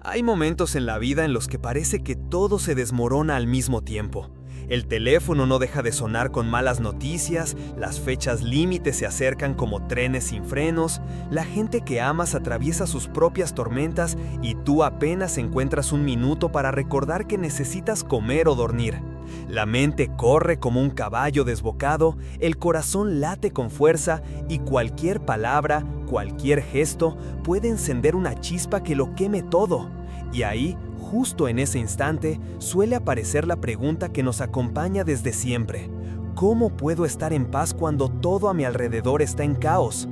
Hay momentos en la vida en los que parece que todo se desmorona al mismo tiempo. El teléfono no deja de sonar con malas noticias, las fechas límite se acercan como trenes sin frenos, la gente que amas atraviesa sus propias tormentas y tú apenas encuentras un minuto para recordar que necesitas comer o dormir. La mente corre como un caballo desbocado, el corazón late con fuerza y cualquier palabra, cualquier gesto puede encender una chispa que lo queme todo. Y ahí, justo en ese instante, suele aparecer la pregunta que nos acompaña desde siempre. ¿Cómo puedo estar en paz cuando todo a mi alrededor está en caos?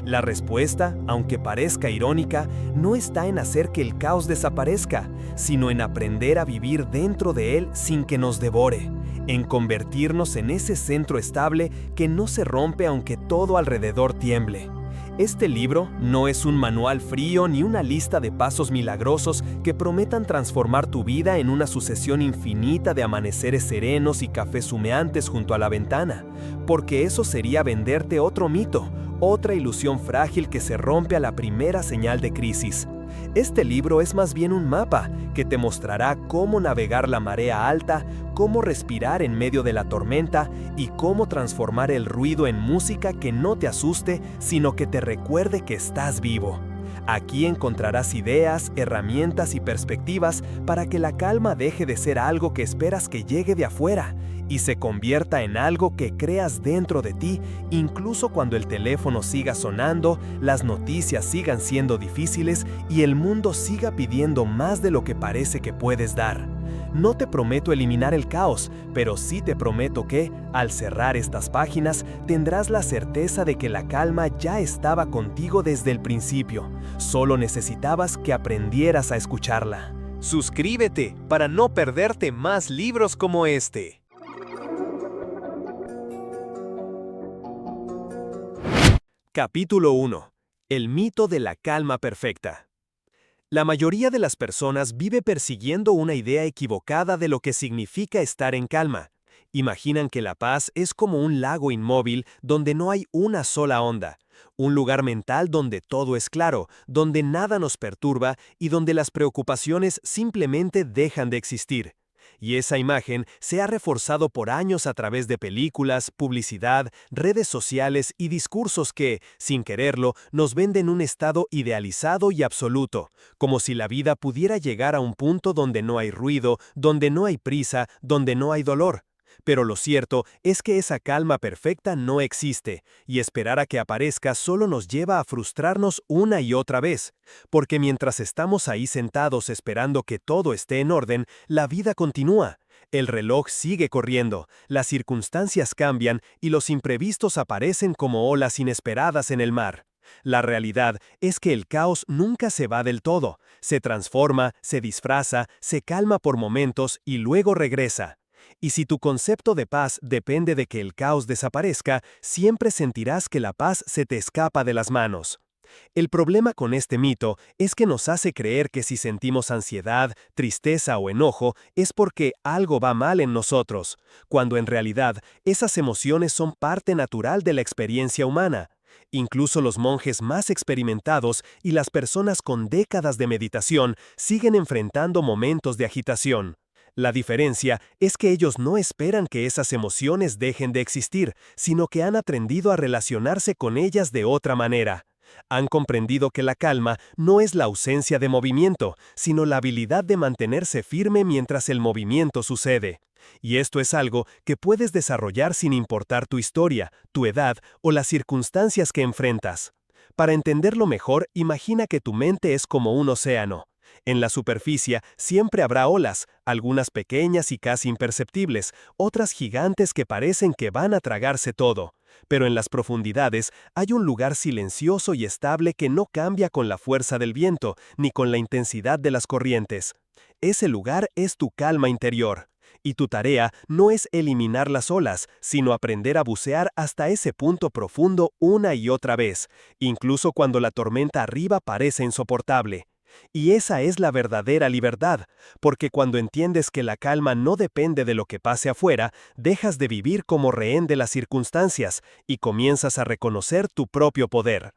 La respuesta, aunque parezca irónica, no está en hacer que el caos desaparezca, sino en aprender a vivir dentro de él sin que nos devore, en convertirnos en ese centro estable que no se rompe aunque todo alrededor tiemble. Este libro no es un manual frío ni una lista de pasos milagrosos que prometan transformar tu vida en una sucesión infinita de amaneceres serenos y cafés humeantes junto a la ventana, porque eso sería venderte otro mito, otra ilusión frágil que se rompe a la primera señal de crisis. Este libro es más bien un mapa que te mostrará cómo navegar la marea alta, cómo respirar en medio de la tormenta y cómo transformar el ruido en música que no te asuste, sino que te recuerde que estás vivo. Aquí encontrarás ideas, herramientas y perspectivas para que la calma deje de ser algo que esperas que llegue de afuera y se convierta en algo que creas dentro de ti, incluso cuando el teléfono siga sonando, las noticias sigan siendo difíciles y el mundo siga pidiendo más de lo que parece que puedes dar. No te prometo eliminar el caos, pero sí te prometo que, al cerrar estas páginas, tendrás la certeza de que la calma ya estaba contigo desde el principio. Solo necesitabas que aprendieras a escucharla. Suscríbete para no perderte más libros como este. Capítulo 1. El mito de la calma perfecta. La mayoría de las personas vive persiguiendo una idea equivocada de lo que significa estar en calma. Imaginan que la paz es como un lago inmóvil donde no hay una sola onda, un lugar mental donde todo es claro, donde nada nos perturba y donde las preocupaciones simplemente dejan de existir. Y esa imagen se ha reforzado por años a través de películas, publicidad, redes sociales y discursos que, sin quererlo, nos venden un estado idealizado y absoluto, como si la vida pudiera llegar a un punto donde no hay ruido, donde no hay prisa, donde no hay dolor. Pero lo cierto es que esa calma perfecta no existe, y esperar a que aparezca solo nos lleva a frustrarnos una y otra vez, porque mientras estamos ahí sentados esperando que todo esté en orden, la vida continúa. El reloj sigue corriendo, las circunstancias cambian y los imprevistos aparecen como olas inesperadas en el mar. La realidad es que el caos nunca se va del todo, se transforma, se disfraza, se calma por momentos y luego regresa. Y si tu concepto de paz depende de que el caos desaparezca, siempre sentirás que la paz se te escapa de las manos. El problema con este mito es que nos hace creer que si sentimos ansiedad, tristeza o enojo es porque algo va mal en nosotros, cuando en realidad esas emociones son parte natural de la experiencia humana. Incluso los monjes más experimentados y las personas con décadas de meditación siguen enfrentando momentos de agitación. La diferencia es que ellos no esperan que esas emociones dejen de existir, sino que han aprendido a relacionarse con ellas de otra manera. Han comprendido que la calma no es la ausencia de movimiento, sino la habilidad de mantenerse firme mientras el movimiento sucede. Y esto es algo que puedes desarrollar sin importar tu historia, tu edad o las circunstancias que enfrentas. Para entenderlo mejor, imagina que tu mente es como un océano. En la superficie siempre habrá olas, algunas pequeñas y casi imperceptibles, otras gigantes que parecen que van a tragarse todo. Pero en las profundidades hay un lugar silencioso y estable que no cambia con la fuerza del viento, ni con la intensidad de las corrientes. Ese lugar es tu calma interior. Y tu tarea no es eliminar las olas, sino aprender a bucear hasta ese punto profundo una y otra vez, incluso cuando la tormenta arriba parece insoportable. Y esa es la verdadera libertad, porque cuando entiendes que la calma no depende de lo que pase afuera, dejas de vivir como rehén de las circunstancias y comienzas a reconocer tu propio poder.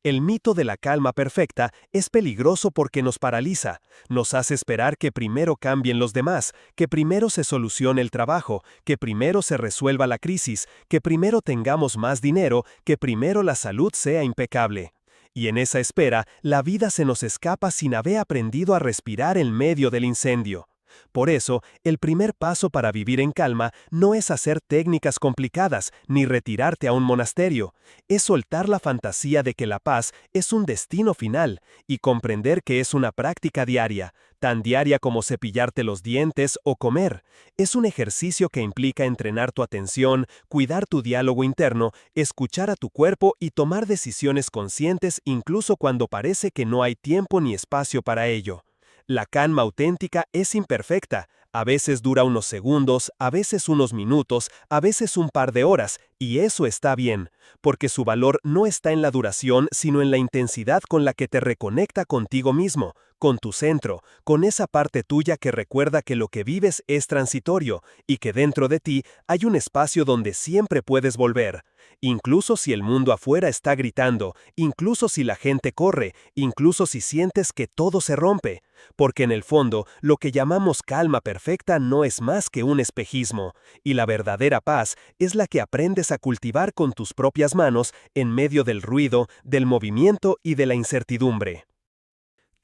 El mito de la calma perfecta es peligroso porque nos paraliza, nos hace esperar que primero cambien los demás, que primero se solucione el trabajo, que primero se resuelva la crisis, que primero tengamos más dinero, que primero la salud sea impecable. Y en esa espera, la vida se nos escapa sin haber aprendido a respirar en medio del incendio. Por eso, el primer paso para vivir en calma no es hacer técnicas complicadas ni retirarte a un monasterio, es soltar la fantasía de que la paz es un destino final y comprender que es una práctica diaria, tan diaria como cepillarte los dientes o comer. Es un ejercicio que implica entrenar tu atención, cuidar tu diálogo interno, escuchar a tu cuerpo y tomar decisiones conscientes incluso cuando parece que no hay tiempo ni espacio para ello. La calma auténtica es imperfecta, a veces dura unos segundos, a veces unos minutos, a veces un par de horas, y eso está bien, porque su valor no está en la duración, sino en la intensidad con la que te reconecta contigo mismo, con tu centro, con esa parte tuya que recuerda que lo que vives es transitorio y que dentro de ti hay un espacio donde siempre puedes volver. Incluso si el mundo afuera está gritando, incluso si la gente corre, incluso si sientes que todo se rompe. Porque en el fondo, lo que llamamos calma perfecta no es más que un espejismo, y la verdadera paz es la que aprendes a cultivar con tus propias manos en medio del ruido, del movimiento y de la incertidumbre.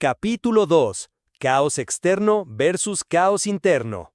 Capítulo 2. Caos externo versus caos interno.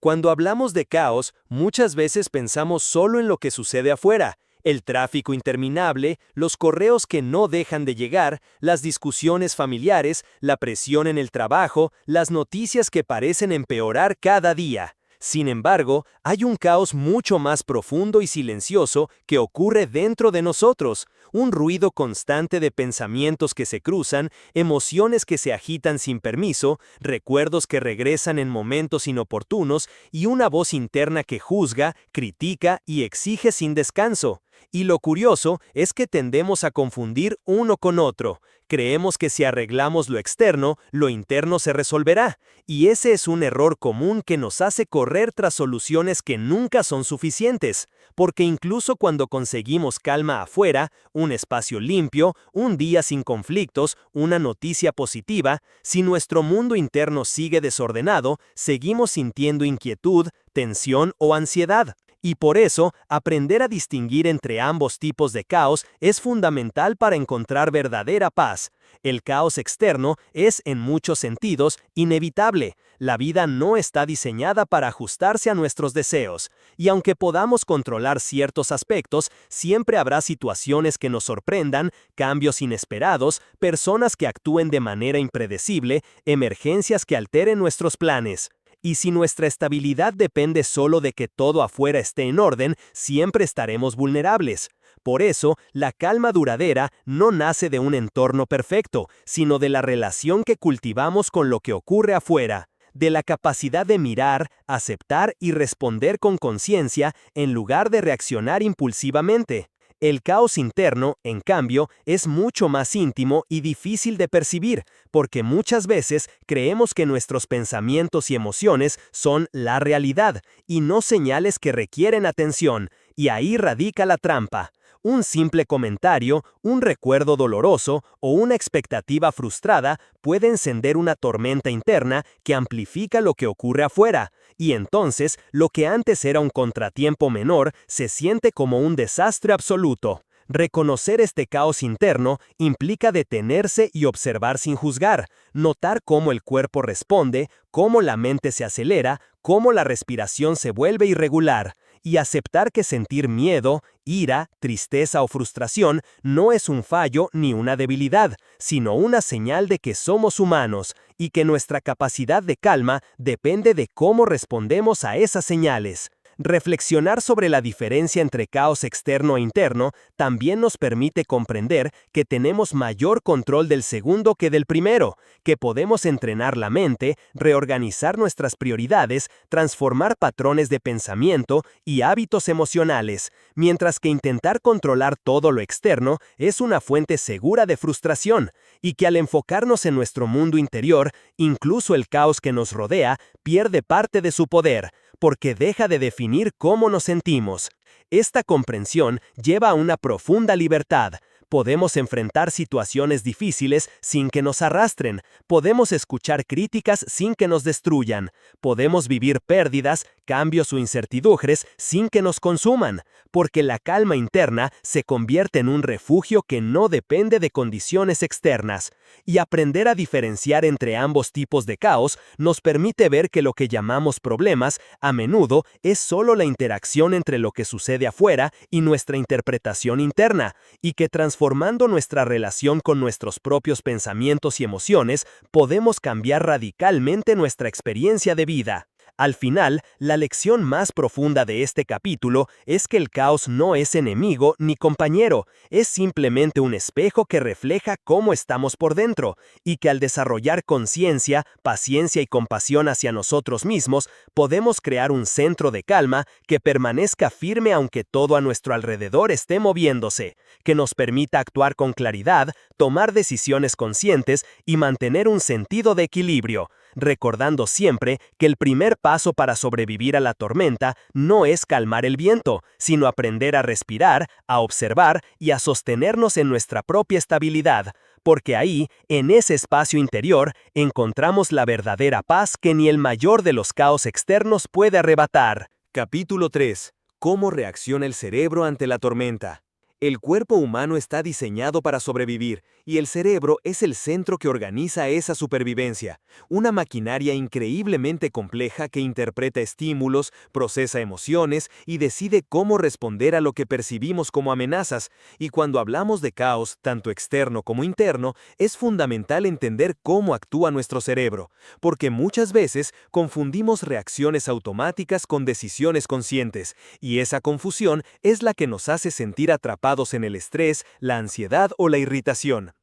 Cuando hablamos de caos, muchas veces pensamos solo en lo que sucede afuera, el tráfico interminable, los correos que no dejan de llegar, las discusiones familiares, la presión en el trabajo, las noticias que parecen empeorar cada día. Sin embargo, hay un caos mucho más profundo y silencioso que ocurre dentro de nosotros, un ruido constante de pensamientos que se cruzan, emociones que se agitan sin permiso, recuerdos que regresan en momentos inoportunos y una voz interna que juzga, critica y exige sin descanso. Y lo curioso es que tendemos a confundir uno con otro. Creemos que si arreglamos lo externo, lo interno se resolverá, y ese es un error común que nos hace correr tras soluciones que nunca son suficientes, porque incluso cuando conseguimos calma afuera, un espacio limpio, un día sin conflictos, una noticia positiva, si nuestro mundo interno sigue desordenado, seguimos sintiendo inquietud, tensión o ansiedad. Y por eso, aprender a distinguir entre ambos tipos de caos es fundamental para encontrar verdadera paz. El caos externo es, en muchos sentidos, inevitable. La vida no está diseñada para ajustarse a nuestros deseos. Y aunque podamos controlar ciertos aspectos, siempre habrá situaciones que nos sorprendan, cambios inesperados, personas que actúen de manera impredecible, emergencias que alteren nuestros planes. Y si nuestra estabilidad depende solo de que todo afuera esté en orden, siempre estaremos vulnerables. Por eso, la calma duradera no nace de un entorno perfecto, sino de la relación que cultivamos con lo que ocurre afuera, de la capacidad de mirar, aceptar y responder con conciencia en lugar de reaccionar impulsivamente. El caos interno, en cambio, es mucho más íntimo y difícil de percibir, porque muchas veces creemos que nuestros pensamientos y emociones son la realidad, y no señales que requieren atención, y ahí radica la trampa. Un simple comentario, un recuerdo doloroso o una expectativa frustrada puede encender una tormenta interna que amplifica lo que ocurre afuera, y entonces lo que antes era un contratiempo menor se siente como un desastre absoluto. Reconocer este caos interno implica detenerse y observar sin juzgar, notar cómo el cuerpo responde, cómo la mente se acelera, cómo la respiración se vuelve irregular, y aceptar que sentir miedo, ira, tristeza o frustración no es un fallo ni una debilidad, sino una señal de que somos humanos y que nuestra capacidad de calma depende de cómo respondemos a esas señales. Reflexionar sobre la diferencia entre caos externo e interno también nos permite comprender que tenemos mayor control del segundo que del primero, que podemos entrenar la mente, reorganizar nuestras prioridades, transformar patrones de pensamiento y hábitos emocionales, mientras que intentar controlar todo lo externo es una fuente segura de frustración, y que al enfocarnos en nuestro mundo interior, incluso el caos que nos rodea pierde parte de su poder, porque deja de definir cómo nos sentimos. Esta comprensión lleva a una profunda libertad, Podemos enfrentar situaciones difíciles sin que nos arrastren. Podemos escuchar críticas sin que nos destruyan. Podemos vivir pérdidas, cambios o incertidumbres sin que nos consuman, porque la calma interna se convierte en un refugio que no depende de condiciones externas. Y aprender a diferenciar entre ambos tipos de caos nos permite ver que lo que llamamos problemas a menudo es solo la interacción entre lo que sucede afuera y nuestra interpretación interna, y que transformando nuestra relación con nuestros propios pensamientos y emociones, podemos cambiar radicalmente nuestra experiencia de vida. Al final, la lección más profunda de este capítulo es que el caos no es enemigo ni compañero, es simplemente un espejo que refleja cómo estamos por dentro, y que al desarrollar conciencia, paciencia y compasión hacia nosotros mismos, podemos crear un centro de calma que permanezca firme aunque todo a nuestro alrededor esté moviéndose, que nos permita actuar con claridad, tomar decisiones conscientes y mantener un sentido de equilibrio, recordando siempre que el primer paso para sobrevivir a la tormenta no es calmar el viento, sino aprender a respirar, a observar y a sostenernos en nuestra propia estabilidad, porque ahí, en ese espacio interior, encontramos la verdadera paz que ni el mayor de los caos externos puede arrebatar. Capítulo 3. ¿Cómo reacciona el cerebro ante la tormenta? El cuerpo humano está diseñado para sobrevivir, y el cerebro es el centro que organiza esa supervivencia, una maquinaria increíblemente compleja que interpreta estímulos, procesa emociones y decide cómo responder a lo que percibimos como amenazas, y cuando hablamos de caos, tanto externo como interno, es fundamental entender cómo actúa nuestro cerebro, porque muchas veces confundimos reacciones automáticas con decisiones conscientes, y esa confusión es la que nos hace sentir atrapados en el estrés, la ansiedad o la irritación.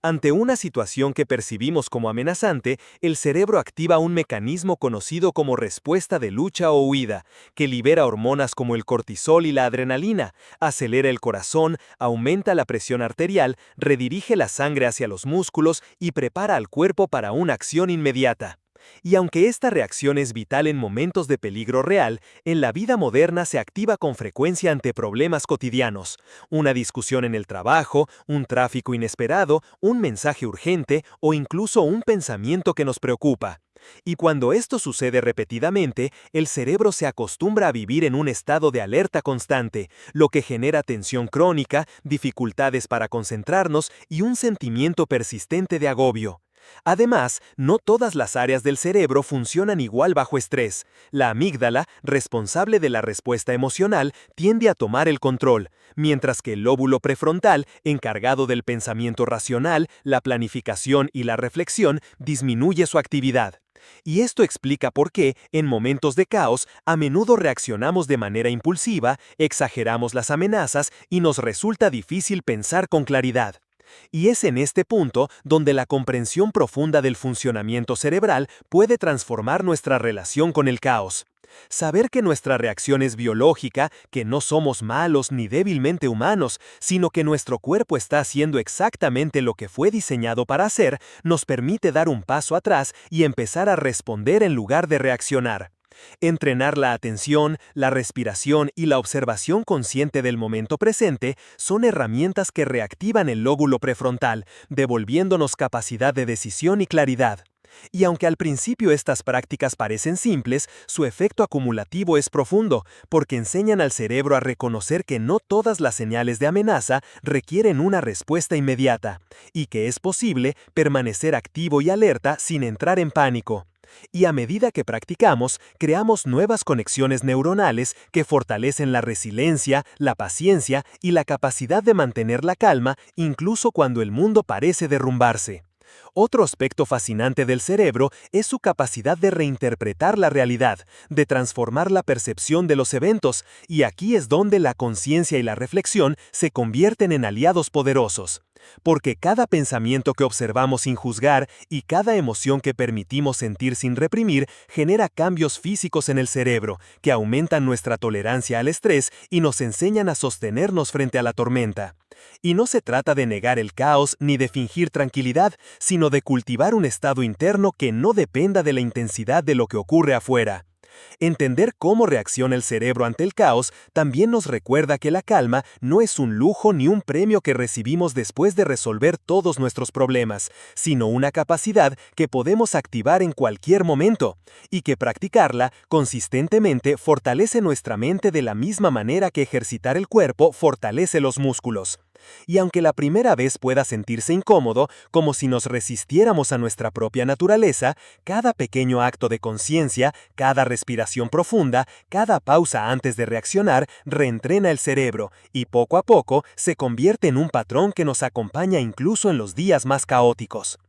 Ante una situación que percibimos como amenazante, el cerebro activa un mecanismo conocido como respuesta de lucha o huida, que libera hormonas como el cortisol y la adrenalina, acelera el corazón, aumenta la presión arterial, redirige la sangre hacia los músculos y prepara al cuerpo para una acción inmediata. Y aunque esta reacción es vital en momentos de peligro real, en la vida moderna se activa con frecuencia ante problemas cotidianos. Una discusión en el trabajo, un tráfico inesperado, un mensaje urgente o incluso un pensamiento que nos preocupa. Y cuando esto sucede repetidamente, el cerebro se acostumbra a vivir en un estado de alerta constante, lo que genera tensión crónica, dificultades para concentrarnos y un sentimiento persistente de agobio. Además, no todas las áreas del cerebro funcionan igual bajo estrés. La amígdala, responsable de la respuesta emocional, tiende a tomar el control, mientras que el lóbulo prefrontal, encargado del pensamiento racional, la planificación y la reflexión, disminuye su actividad. Y esto explica por qué, en momentos de caos, a menudo reaccionamos de manera impulsiva, exageramos las amenazas y nos resulta difícil pensar con claridad. Y es en este punto donde la comprensión profunda del funcionamiento cerebral puede transformar nuestra relación con el caos. Saber que nuestra reacción es biológica, que no somos malos ni débilmente humanos, sino que nuestro cuerpo está haciendo exactamente lo que fue diseñado para hacer, nos permite dar un paso atrás y empezar a responder en lugar de reaccionar. Entrenar la atención, la respiración y la observación consciente del momento presente son herramientas que reactivan el lóbulo prefrontal, devolviéndonos capacidad de decisión y claridad. Y aunque al principio estas prácticas parecen simples, su efecto acumulativo es profundo, porque enseñan al cerebro a reconocer que no todas las señales de amenaza requieren una respuesta inmediata, y que es posible permanecer activo y alerta sin entrar en pánico. Y a medida que practicamos, creamos nuevas conexiones neuronales que fortalecen la resiliencia, la paciencia y la capacidad de mantener la calma incluso cuando el mundo parece derrumbarse. Otro aspecto fascinante del cerebro es su capacidad de reinterpretar la realidad, de transformar la percepción de los eventos, y aquí es donde la conciencia y la reflexión se convierten en aliados poderosos. Porque cada pensamiento que observamos sin juzgar y cada emoción que permitimos sentir sin reprimir genera cambios físicos en el cerebro que aumentan nuestra tolerancia al estrés y nos enseñan a sostenernos frente a la tormenta. Y no se trata de negar el caos ni de fingir tranquilidad, sino de cultivar un estado interno que no dependa de la intensidad de lo que ocurre afuera. Entender cómo reacciona el cerebro ante el caos también nos recuerda que la calma no es un lujo ni un premio que recibimos después de resolver todos nuestros problemas, sino una capacidad que podemos activar en cualquier momento, y que practicarla consistentemente fortalece nuestra mente de la misma manera que ejercitar el cuerpo fortalece los músculos. Y aunque la primera vez pueda sentirse incómodo, como si nos resistiéramos a nuestra propia naturaleza, cada pequeño acto de conciencia, cada respiración profunda, cada pausa antes de reaccionar, reentrena el cerebro y poco a poco se convierte en un patrón que nos acompaña incluso en los días más caóticos.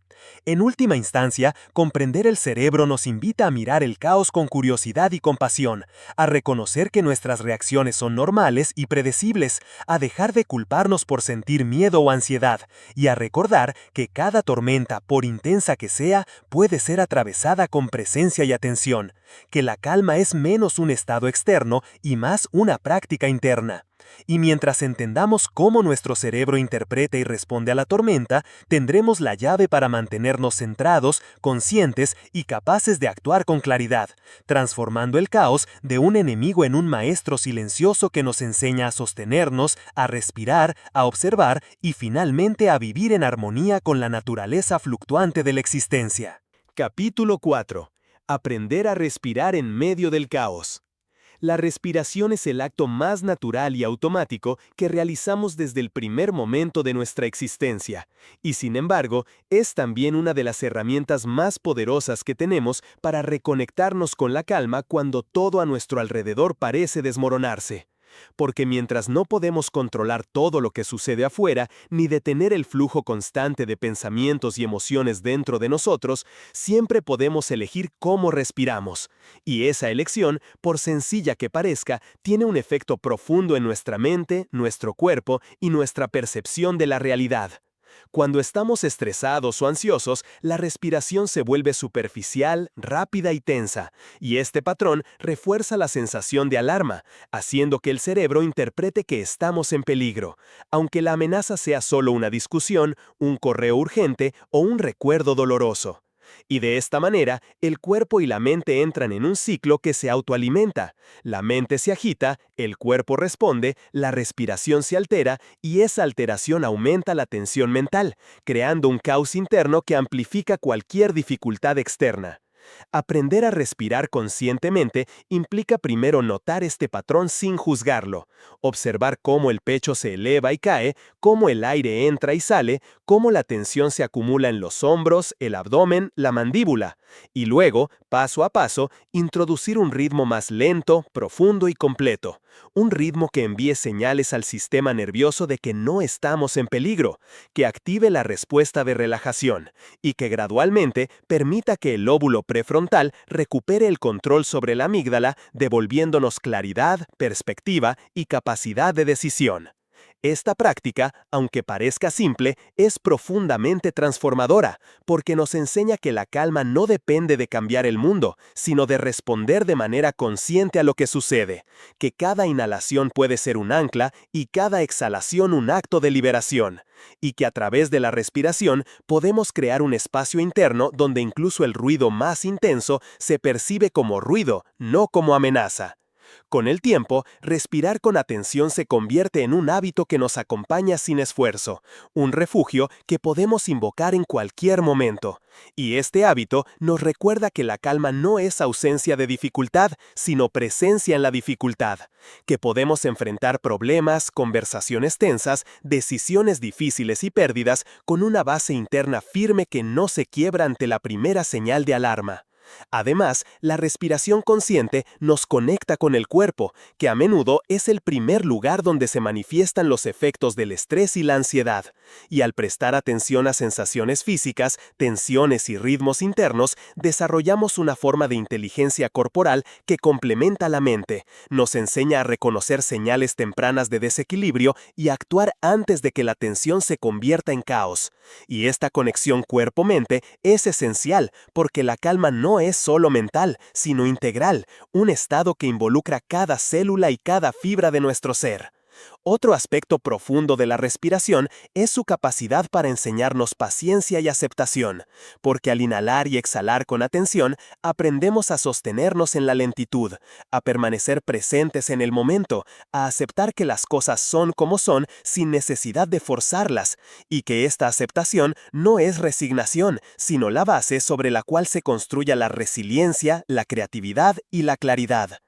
En última instancia, comprender el cerebro nos invita a mirar el caos con curiosidad y compasión, a reconocer que nuestras reacciones son normales y predecibles, a dejar de culparnos por sentir miedo o ansiedad, y a recordar que cada tormenta, por intensa que sea, puede ser atravesada con presencia y atención, que la calma es menos un estado externo y más una práctica interna. Y mientras entendamos cómo nuestro cerebro interpreta y responde a la tormenta, tendremos la llave para mantenernos centrados, conscientes y capaces de actuar con claridad, transformando el caos de un enemigo en un maestro silencioso que nos enseña a sostenernos, a respirar, a observar y finalmente a vivir en armonía con la naturaleza fluctuante de la existencia. Capítulo 4. Aprender a respirar en medio del caos. La respiración es el acto más natural y automático que realizamos desde el primer momento de nuestra existencia, y sin embargo, es también una de las herramientas más poderosas que tenemos para reconectarnos con la calma cuando todo a nuestro alrededor parece desmoronarse. Porque mientras no podemos controlar todo lo que sucede afuera, ni detener el flujo constante de pensamientos y emociones dentro de nosotros, siempre podemos elegir cómo respiramos. Y esa elección, por sencilla que parezca, tiene un efecto profundo en nuestra mente, nuestro cuerpo y nuestra percepción de la realidad. Cuando estamos estresados o ansiosos, la respiración se vuelve superficial, rápida y tensa, y este patrón refuerza la sensación de alarma, haciendo que el cerebro interprete que estamos en peligro, aunque la amenaza sea solo una discusión, un correo urgente o un recuerdo doloroso. Y de esta manera, el cuerpo y la mente entran en un ciclo que se autoalimenta. La mente se agita, el cuerpo responde, la respiración se altera y esa alteración aumenta la tensión mental, creando un caos interno que amplifica cualquier dificultad externa. Aprender a respirar conscientemente implica primero notar este patrón sin juzgarlo, observar cómo el pecho se eleva y cae, cómo el aire entra y sale, cómo la tensión se acumula en los hombros, el abdomen, la mandíbula, y luego, paso a paso, introducir un ritmo más lento, profundo y completo, un ritmo que envíe señales al sistema nervioso de que no estamos en peligro, que active la respuesta de relajación, y que gradualmente permita que el lóbulo prefrontal recupere el control sobre la amígdala, devolviéndonos claridad, perspectiva y capacidad de decisión. Esta práctica, aunque parezca simple, es profundamente transformadora, porque nos enseña que la calma no depende de cambiar el mundo, sino de responder de manera consciente a lo que sucede, que cada inhalación puede ser un ancla y cada exhalación un acto de liberación, y que a través de la respiración podemos crear un espacio interno donde incluso el ruido más intenso se percibe como ruido, no como amenaza. Con el tiempo, respirar con atención se convierte en un hábito que nos acompaña sin esfuerzo, un refugio que podemos invocar en cualquier momento. Y este hábito nos recuerda que la calma no es ausencia de dificultad, sino presencia en la dificultad, que podemos enfrentar problemas, conversaciones tensas, decisiones difíciles y pérdidas con una base interna firme que no se quiebra ante la primera señal de alarma. Además, la respiración consciente nos conecta con el cuerpo, que a menudo es el primer lugar donde se manifiestan los efectos del estrés y la ansiedad. Y al prestar atención a sensaciones físicas, tensiones y ritmos internos, desarrollamos una forma de inteligencia corporal que complementa la mente, nos enseña a reconocer señales tempranas de desequilibrio y a actuar antes de que la tensión se convierta en caos. Y esta conexión cuerpo-mente es esencial porque la calma no es solo mental, sino integral, un estado que involucra cada célula y cada fibra de nuestro ser. Otro aspecto profundo de la respiración es su capacidad para enseñarnos paciencia y aceptación, porque al inhalar y exhalar con atención, aprendemos a sostenernos en la lentitud, a permanecer presentes en el momento, a aceptar que las cosas son como son sin necesidad de forzarlas, y que esta aceptación no es resignación, sino la base sobre la cual se construye la resiliencia, la creatividad y la claridad.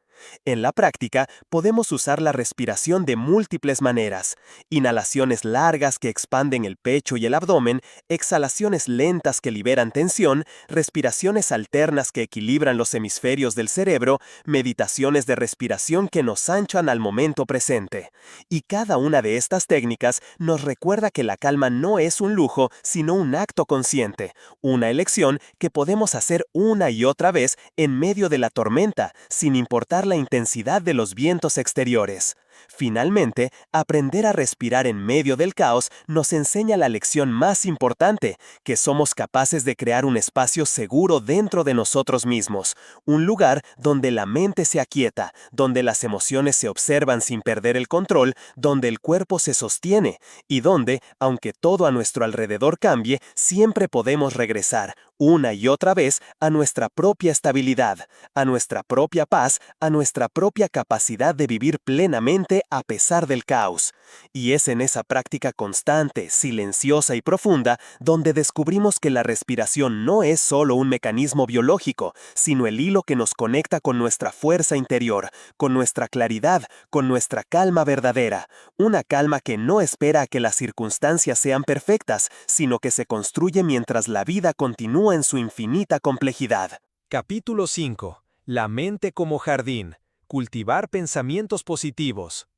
En la práctica, podemos usar la respiración de múltiples maneras. Inhalaciones largas que expanden el pecho y el abdomen, exhalaciones lentas que liberan tensión, respiraciones alternas que equilibran los hemisferios del cerebro, meditaciones de respiración que nos anclan al momento presente. Y cada una de estas técnicas nos recuerda que la calma no es un lujo, sino un acto consciente, una elección que podemos hacer una y otra vez en medio de la tormenta, sin importar la intensidad de los vientos exteriores. Finalmente, aprender a respirar en medio del caos nos enseña la lección más importante, que somos capaces de crear un espacio seguro dentro de nosotros mismos, un lugar donde la mente se aquieta, donde las emociones se observan sin perder el control, donde el cuerpo se sostiene y donde, aunque todo a nuestro alrededor cambie, siempre podemos regresar, una y otra vez, a nuestra propia estabilidad, a nuestra propia paz, a nuestra propia capacidad de vivir plenamente a pesar del caos. Y es en esa práctica constante, silenciosa y profunda donde descubrimos que la respiración no es solo un mecanismo biológico, sino el hilo que nos conecta con nuestra fuerza interior, con nuestra claridad, con nuestra calma verdadera. Una calma que no espera a que las circunstancias sean perfectas, sino que se construye mientras la vida continúa en su infinita complejidad. Capítulo 5. La mente como jardín. Cultivar pensamientos positivos.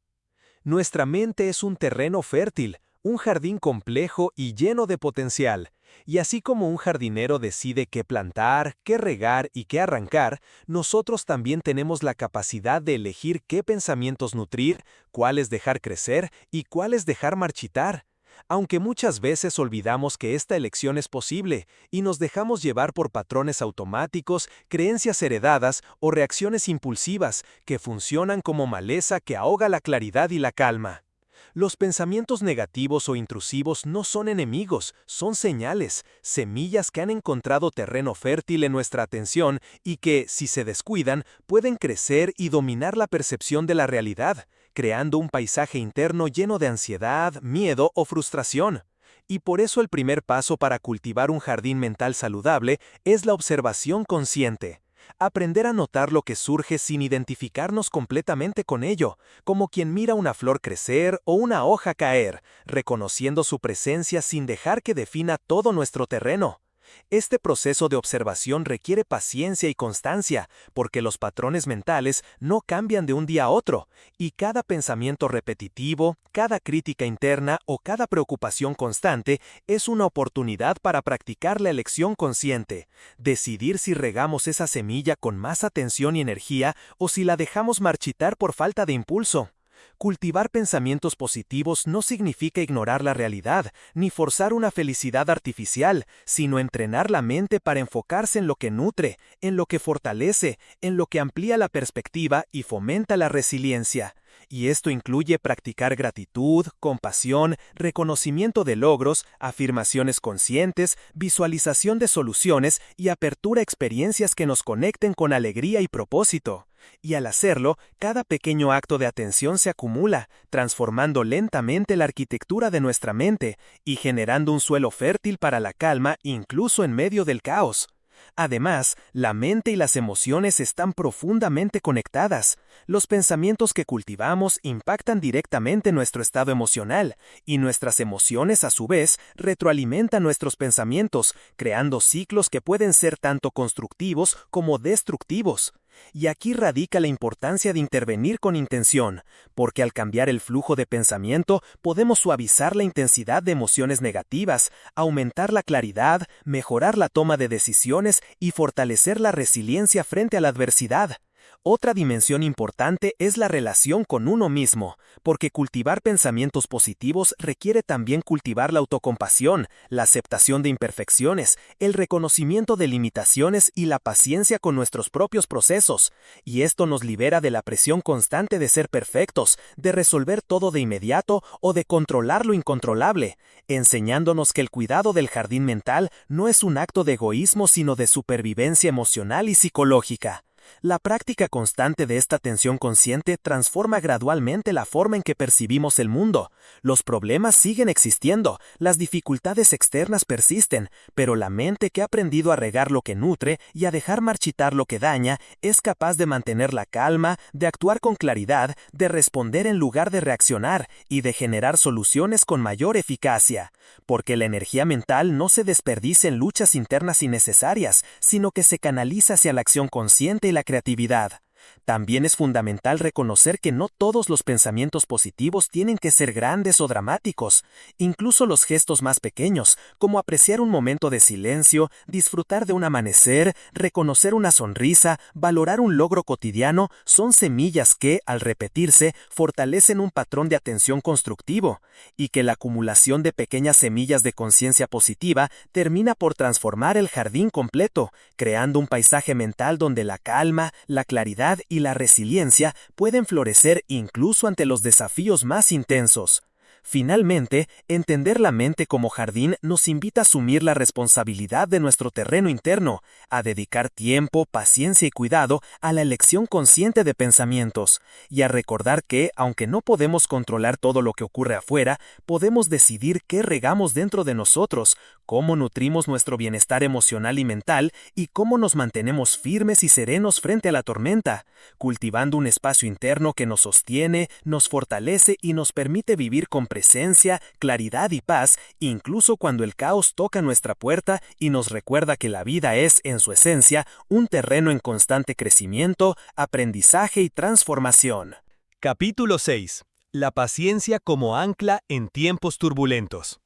Nuestra mente es un terreno fértil, un jardín complejo y lleno de potencial. Y así como un jardinero decide qué plantar, qué regar y qué arrancar, nosotros también tenemos la capacidad de elegir qué pensamientos nutrir, cuáles dejar crecer y cuáles dejar marchitar. Aunque muchas veces olvidamos que esta elección es posible y nos dejamos llevar por patrones automáticos, creencias heredadas o reacciones impulsivas que funcionan como maleza que ahoga la claridad y la calma. Los pensamientos negativos o intrusivos no son enemigos, son señales, semillas que han encontrado terreno fértil en nuestra atención y que, si se descuidan, pueden crecer y dominar la percepción de la realidad, creando un paisaje interno lleno de ansiedad, miedo o frustración. Y por eso el primer paso para cultivar un jardín mental saludable es la observación consciente. Aprender a notar lo que surge sin identificarnos completamente con ello, como quien mira una flor crecer o una hoja caer, reconociendo su presencia sin dejar que defina todo nuestro terreno. Este proceso de observación requiere paciencia y constancia, porque los patrones mentales no cambian de un día a otro, y cada pensamiento repetitivo, cada crítica interna o cada preocupación constante es una oportunidad para practicar la elección consciente, decidir si regamos esa semilla con más atención y energía o si la dejamos marchitar por falta de impulso. Cultivar pensamientos positivos no significa ignorar la realidad, ni forzar una felicidad artificial, sino entrenar la mente para enfocarse en lo que nutre, en lo que fortalece, en lo que amplía la perspectiva y fomenta la resiliencia. Y esto incluye practicar gratitud, compasión, reconocimiento de logros, afirmaciones conscientes, visualización de soluciones y apertura a experiencias que nos conecten con alegría y propósito. Y al hacerlo, cada pequeño acto de atención se acumula, transformando lentamente la arquitectura de nuestra mente y generando un suelo fértil para la calma incluso en medio del caos. Además, la mente y las emociones están profundamente conectadas. Los pensamientos que cultivamos impactan directamente nuestro estado emocional, y nuestras emociones, a su vez, retroalimentan nuestros pensamientos, creando ciclos que pueden ser tanto constructivos como destructivos. Y aquí radica la importancia de intervenir con intención, porque al cambiar el flujo de pensamiento podemos suavizar la intensidad de emociones negativas, aumentar la claridad, mejorar la toma de decisiones y fortalecer la resiliencia frente a la adversidad. Otra dimensión importante es la relación con uno mismo, porque cultivar pensamientos positivos requiere también cultivar la autocompasión, la aceptación de imperfecciones, el reconocimiento de limitaciones y la paciencia con nuestros propios procesos, y esto nos libera de la presión constante de ser perfectos, de resolver todo de inmediato o de controlar lo incontrolable, enseñándonos que el cuidado del jardín mental no es un acto de egoísmo sino de supervivencia emocional y psicológica. La práctica constante de esta atención consciente transforma gradualmente la forma en que percibimos el mundo. Los problemas siguen existiendo, las dificultades externas persisten, pero la mente que ha aprendido a regar lo que nutre y a dejar marchitar lo que daña es capaz de mantener la calma, de actuar con claridad, de responder en lugar de reaccionar y de generar soluciones con mayor eficacia. Porque la energía mental no se desperdicia en luchas internas innecesarias, sino que se canaliza hacia la acción consciente y la creatividad. También es fundamental reconocer que no todos los pensamientos positivos tienen que ser grandes o dramáticos. Incluso los gestos más pequeños, como apreciar un momento de silencio, disfrutar de un amanecer, reconocer una sonrisa, valorar un logro cotidiano, son semillas que, al repetirse, fortalecen un patrón de atención constructivo, y que la acumulación de pequeñas semillas de conciencia positiva termina por transformar el jardín completo, creando un paisaje mental donde la calma, la claridad y la resiliencia pueden florecer incluso ante los desafíos más intensos. Finalmente, entender la mente como jardín nos invita a asumir la responsabilidad de nuestro terreno interno, a dedicar tiempo, paciencia y cuidado a la elección consciente de pensamientos, y a recordar que, aunque no podemos controlar todo lo que ocurre afuera, podemos decidir qué regamos dentro de nosotros, cómo nutrimos nuestro bienestar emocional y mental, y cómo nos mantenemos firmes y serenos frente a la tormenta, cultivando un espacio interno que nos sostiene, nos fortalece y nos permite vivir con presencia, claridad y paz, incluso cuando el caos toca nuestra puerta y nos recuerda que la vida es, en su esencia, un terreno en constante crecimiento, aprendizaje y transformación. Capítulo 6. La paciencia como ancla en tiempos turbulentos.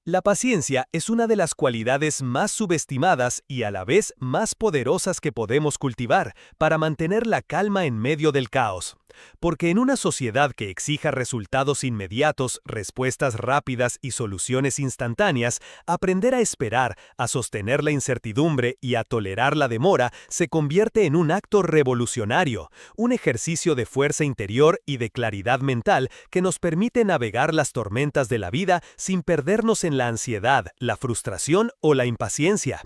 La paciencia es una de las cualidades más subestimadas y a la vez más poderosas que podemos cultivar para mantener la calma en medio del caos. Porque en una sociedad que exija resultados inmediatos, respuestas rápidas y soluciones instantáneas, aprender a esperar, a sostener la incertidumbre y a tolerar la demora se convierte en un acto revolucionario, un ejercicio de fuerza interior y de claridad mental que nos permite navegar las tormentas de la vida sin perdernos en la ansiedad, la frustración o la impaciencia.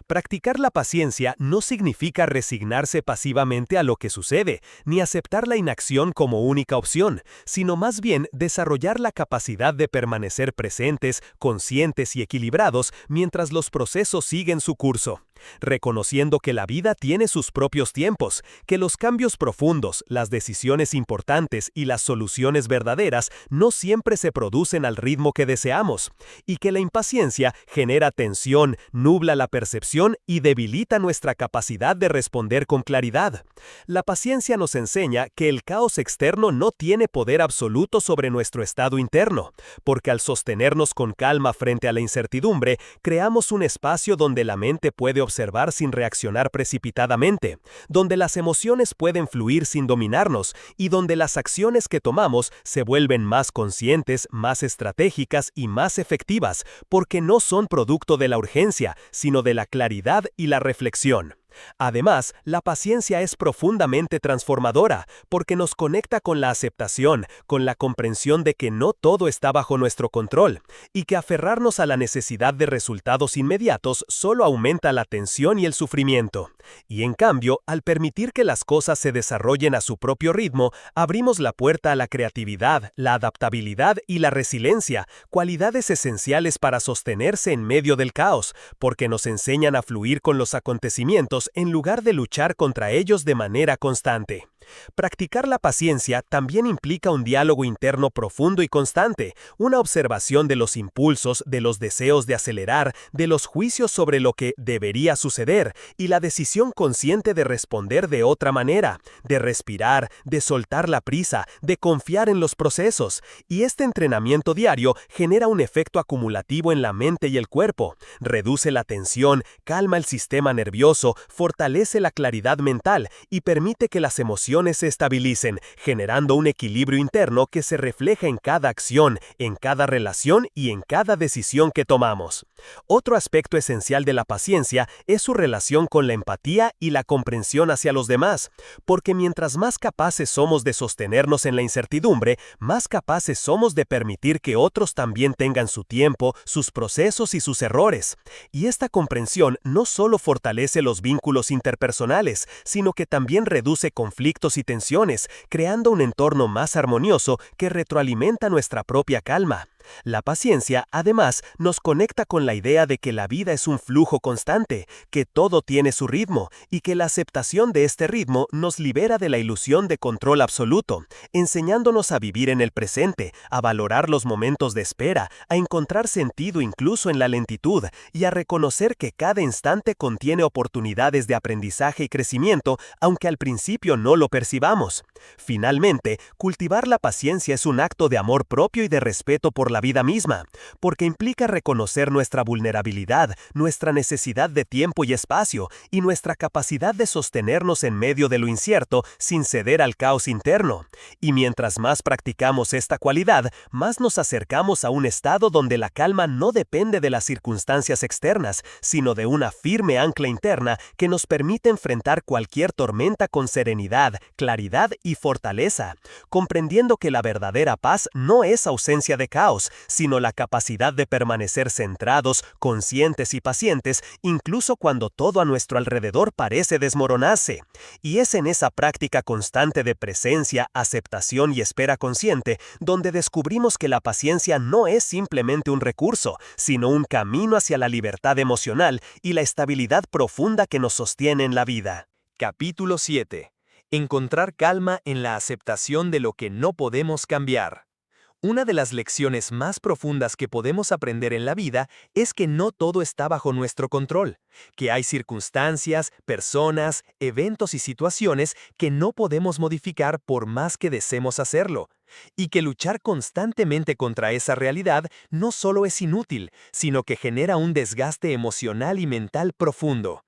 Practicar la paciencia no significa resignarse pasivamente a lo que sucede, ni aceptar la inacción como única opción, sino más bien desarrollar la capacidad de permanecer presentes, conscientes y equilibrados mientras los procesos siguen su curso. Reconociendo que la vida tiene sus propios tiempos, que los cambios profundos, las decisiones importantes y las soluciones verdaderas no siempre se producen al ritmo que deseamos, y que la impaciencia genera tensión, nubla la percepción y debilita nuestra capacidad de responder con claridad. La paciencia nos enseña que el caos externo no tiene poder absoluto sobre nuestro estado interno, porque al sostenernos con calma frente a la incertidumbre, creamos un espacio donde la mente puede observar sin reaccionar precipitadamente, donde las emociones pueden fluir sin dominarnos y donde las acciones que tomamos se vuelven más conscientes, más estratégicas y más efectivas, porque no son producto de la urgencia, sino de la claridad y la reflexión. Además, la paciencia es profundamente transformadora, porque nos conecta con la aceptación, con la comprensión de que no todo está bajo nuestro control, y que aferrarnos a la necesidad de resultados inmediatos solo aumenta la tensión y el sufrimiento. Y en cambio, al permitir que las cosas se desarrollen a su propio ritmo, abrimos la puerta a la creatividad, la adaptabilidad y la resiliencia, cualidades esenciales para sostenerse en medio del caos, porque nos enseñan a fluir con los acontecimientos en lugar de luchar contra ellos de manera constante. Practicar la paciencia también implica un diálogo interno profundo y constante, una observación de los impulsos, de los deseos de acelerar, de los juicios sobre lo que debería suceder y la decisión consciente de responder de otra manera, de respirar, de soltar la prisa, de confiar en los procesos. Y este entrenamiento diario genera un efecto acumulativo en la mente y el cuerpo, reduce la tensión, calma el sistema nervioso, fortalece la claridad mental y permite que las emociones se estabilicen, generando un equilibrio interno que se refleja en cada acción, en cada relación y en cada decisión que tomamos. Otro aspecto esencial de la paciencia es su relación con la empatía y la comprensión hacia los demás, porque mientras más capaces somos de sostenernos en la incertidumbre, más capaces somos de permitir que otros también tengan su tiempo, sus procesos y sus errores. Y esta comprensión no solo fortalece los vínculos interpersonales, sino que también reduce conflictos y tensiones, creando un entorno más armonioso que retroalimenta nuestra propia calma. La paciencia, además, nos conecta con la idea de que la vida es un flujo constante, que todo tiene su ritmo, y que la aceptación de este ritmo nos libera de la ilusión de control absoluto, enseñándonos a vivir en el presente, a valorar los momentos de espera, a encontrar sentido incluso en la lentitud, y a reconocer que cada instante contiene oportunidades de aprendizaje y crecimiento, aunque al principio no lo percibamos. Finalmente, cultivar la paciencia es un acto de amor propio y de respeto por la vida misma, porque implica reconocer nuestra vulnerabilidad, nuestra necesidad de tiempo y espacio, y nuestra capacidad de sostenernos en medio de lo incierto sin ceder al caos interno. Y mientras más practicamos esta cualidad, más nos acercamos a un estado donde la calma no depende de las circunstancias externas, sino de una firme ancla interna que nos permite enfrentar cualquier tormenta con serenidad, claridad y fortaleza, comprendiendo que la verdadera paz no es ausencia de caos, sino la capacidad de permanecer centrados, conscientes y pacientes, incluso cuando todo a nuestro alrededor parece desmoronarse. Y es en esa práctica constante de presencia, aceptación y espera consciente donde descubrimos que la paciencia no es simplemente un recurso, sino un camino hacia la libertad emocional y la estabilidad profunda que nos sostiene en la vida. Capítulo 7. Encontrar calma en la aceptación de lo que no podemos cambiar. Una de las lecciones más profundas que podemos aprender en la vida es que no todo está bajo nuestro control, que hay circunstancias, personas, eventos y situaciones que no podemos modificar por más que deseemos hacerlo, y que luchar constantemente contra esa realidad no solo es inútil, sino que genera un desgaste emocional y mental profundo.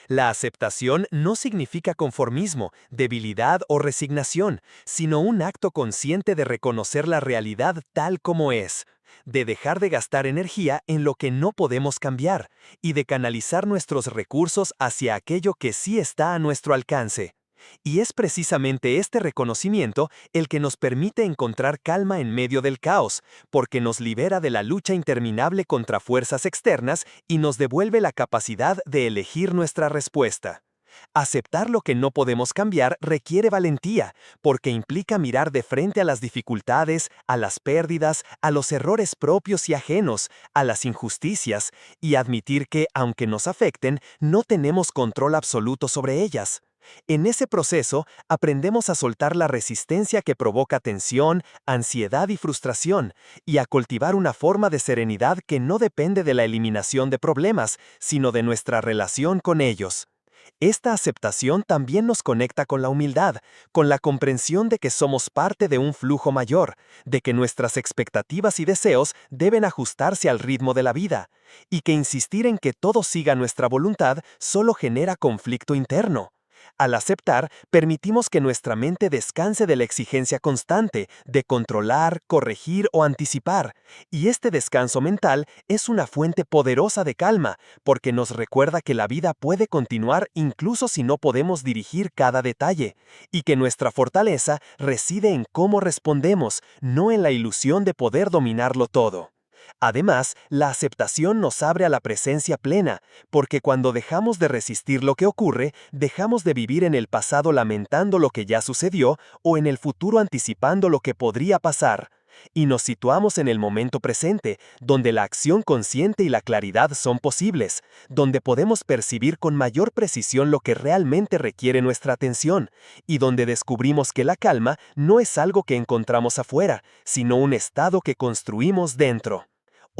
La aceptación no significa conformismo, debilidad o resignación, sino un acto consciente de reconocer la realidad tal como es, de dejar de gastar energía en lo que no podemos cambiar y de canalizar nuestros recursos hacia aquello que sí está a nuestro alcance. Y es precisamente este reconocimiento el que nos permite encontrar calma en medio del caos, porque nos libera de la lucha interminable contra fuerzas externas y nos devuelve la capacidad de elegir nuestra respuesta. Aceptar lo que no podemos cambiar requiere valentía, porque implica mirar de frente a las dificultades, a las pérdidas, a los errores propios y ajenos, a las injusticias, y admitir que, aunque nos afecten, no tenemos control absoluto sobre ellas. En ese proceso, aprendemos a soltar la resistencia que provoca tensión, ansiedad y frustración, y a cultivar una forma de serenidad que no depende de la eliminación de problemas, sino de nuestra relación con ellos. Esta aceptación también nos conecta con la humildad, con la comprensión de que somos parte de un flujo mayor, de que nuestras expectativas y deseos deben ajustarse al ritmo de la vida, y que insistir en que todo siga nuestra voluntad solo genera conflicto interno. Al aceptar, permitimos que nuestra mente descanse de la exigencia constante de controlar, corregir o anticipar, y este descanso mental es una fuente poderosa de calma, porque nos recuerda que la vida puede continuar incluso si no podemos dirigir cada detalle, y que nuestra fortaleza reside en cómo respondemos, no en la ilusión de poder dominarlo todo. Además, la aceptación nos abre a la presencia plena, porque cuando dejamos de resistir lo que ocurre, dejamos de vivir en el pasado lamentando lo que ya sucedió o en el futuro anticipando lo que podría pasar. y nos situamos en el momento presente, donde la acción consciente y la claridad son posibles, donde podemos percibir con mayor precisión lo que realmente requiere nuestra atención, y donde descubrimos que la calma no es algo que encontramos afuera, sino un estado que construimos dentro.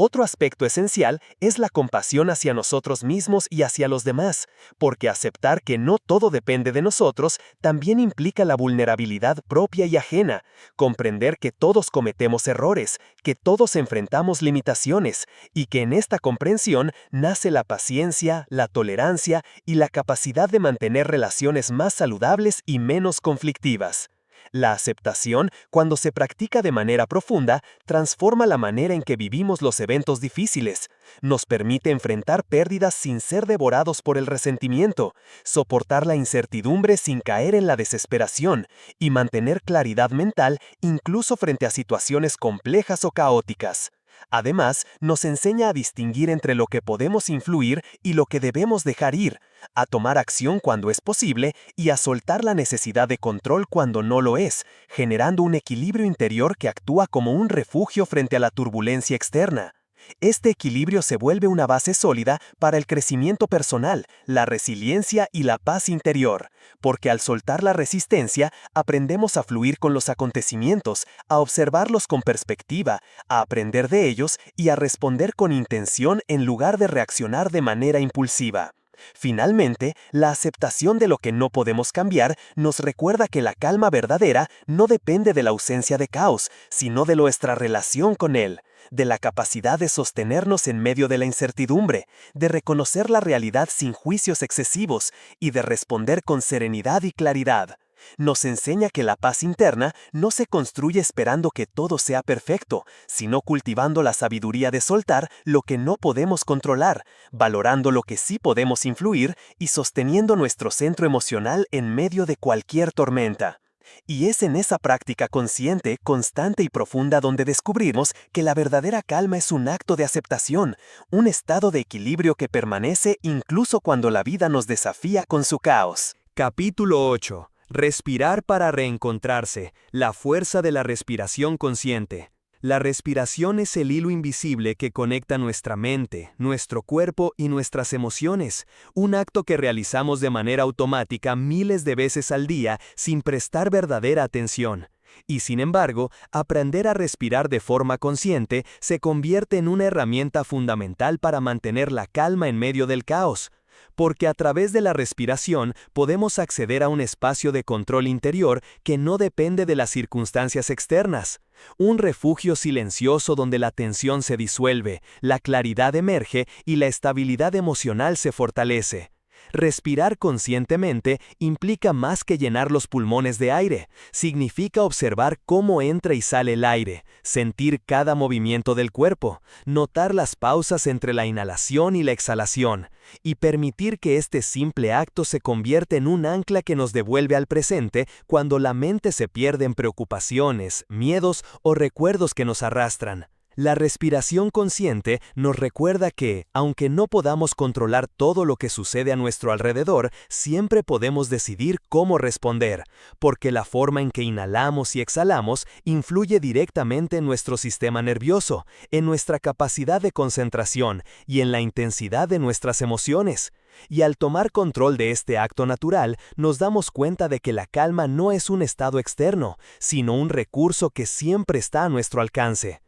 Otro aspecto esencial es la compasión hacia nosotros mismos y hacia los demás, porque aceptar que no todo depende de nosotros también implica la vulnerabilidad propia y ajena, comprender que todos cometemos errores, que todos enfrentamos limitaciones, y que en esta comprensión nace la paciencia, la tolerancia y la capacidad de mantener relaciones más saludables y menos conflictivas. La aceptación, cuando se practica de manera profunda, transforma la manera en que vivimos los eventos difíciles. Nos permite enfrentar pérdidas sin ser devorados por el resentimiento, soportar la incertidumbre sin caer en la desesperación y mantener claridad mental incluso frente a situaciones complejas o caóticas. Además, nos enseña a distinguir entre lo que podemos influir y lo que debemos dejar ir, a tomar acción cuando es posible y a soltar la necesidad de control cuando no lo es, generando un equilibrio interior que actúa como un refugio frente a la turbulencia externa. Este equilibrio se vuelve una base sólida para el crecimiento personal, la resiliencia y la paz interior, porque al soltar la resistencia, aprendemos a fluir con los acontecimientos, a observarlos con perspectiva, a aprender de ellos y a responder con intención en lugar de reaccionar de manera impulsiva. Finalmente, la aceptación de lo que no podemos cambiar nos recuerda que la calma verdadera no depende de la ausencia de caos, sino de nuestra relación con él, de la capacidad de sostenernos en medio de la incertidumbre, de reconocer la realidad sin juicios excesivos y de responder con serenidad y claridad. Nos enseña que la paz interna no se construye esperando que todo sea perfecto, sino cultivando la sabiduría de soltar lo que no podemos controlar, valorando lo que sí podemos influir y sosteniendo nuestro centro emocional en medio de cualquier tormenta. Y es en esa práctica consciente, constante y profunda donde descubrimos que la verdadera calma es un acto de aceptación, un estado de equilibrio que permanece incluso cuando la vida nos desafía con su caos. Capítulo 8. Respirar para reencontrarse, la fuerza de la respiración consciente. La respiración es el hilo invisible que conecta nuestra mente, nuestro cuerpo y nuestras emociones, un acto que realizamos de manera automática miles de veces al día sin prestar verdadera atención. Y sin embargo, aprender a respirar de forma consciente se convierte en una herramienta fundamental para mantener la calma en medio del caos. Porque a través de la respiración podemos acceder a un espacio de control interior que no depende de las circunstancias externas. Un refugio silencioso donde la tensión se disuelve, la claridad emerge y la estabilidad emocional se fortalece. Respirar conscientemente implica más que llenar los pulmones de aire, significa observar cómo entra y sale el aire, sentir cada movimiento del cuerpo, notar las pausas entre la inhalación y la exhalación, y permitir que este simple acto se convierta en un ancla que nos devuelve al presente cuando la mente se pierde en preocupaciones, miedos o recuerdos que nos arrastran. La respiración consciente nos recuerda que, aunque no podamos controlar todo lo que sucede a nuestro alrededor, siempre podemos decidir cómo responder, porque la forma en que inhalamos y exhalamos influye directamente en nuestro sistema nervioso, en nuestra capacidad de concentración y en la intensidad de nuestras emociones. Y al tomar control de este acto natural, nos damos cuenta de que la calma no es un estado externo, sino un recurso que siempre está a nuestro alcance.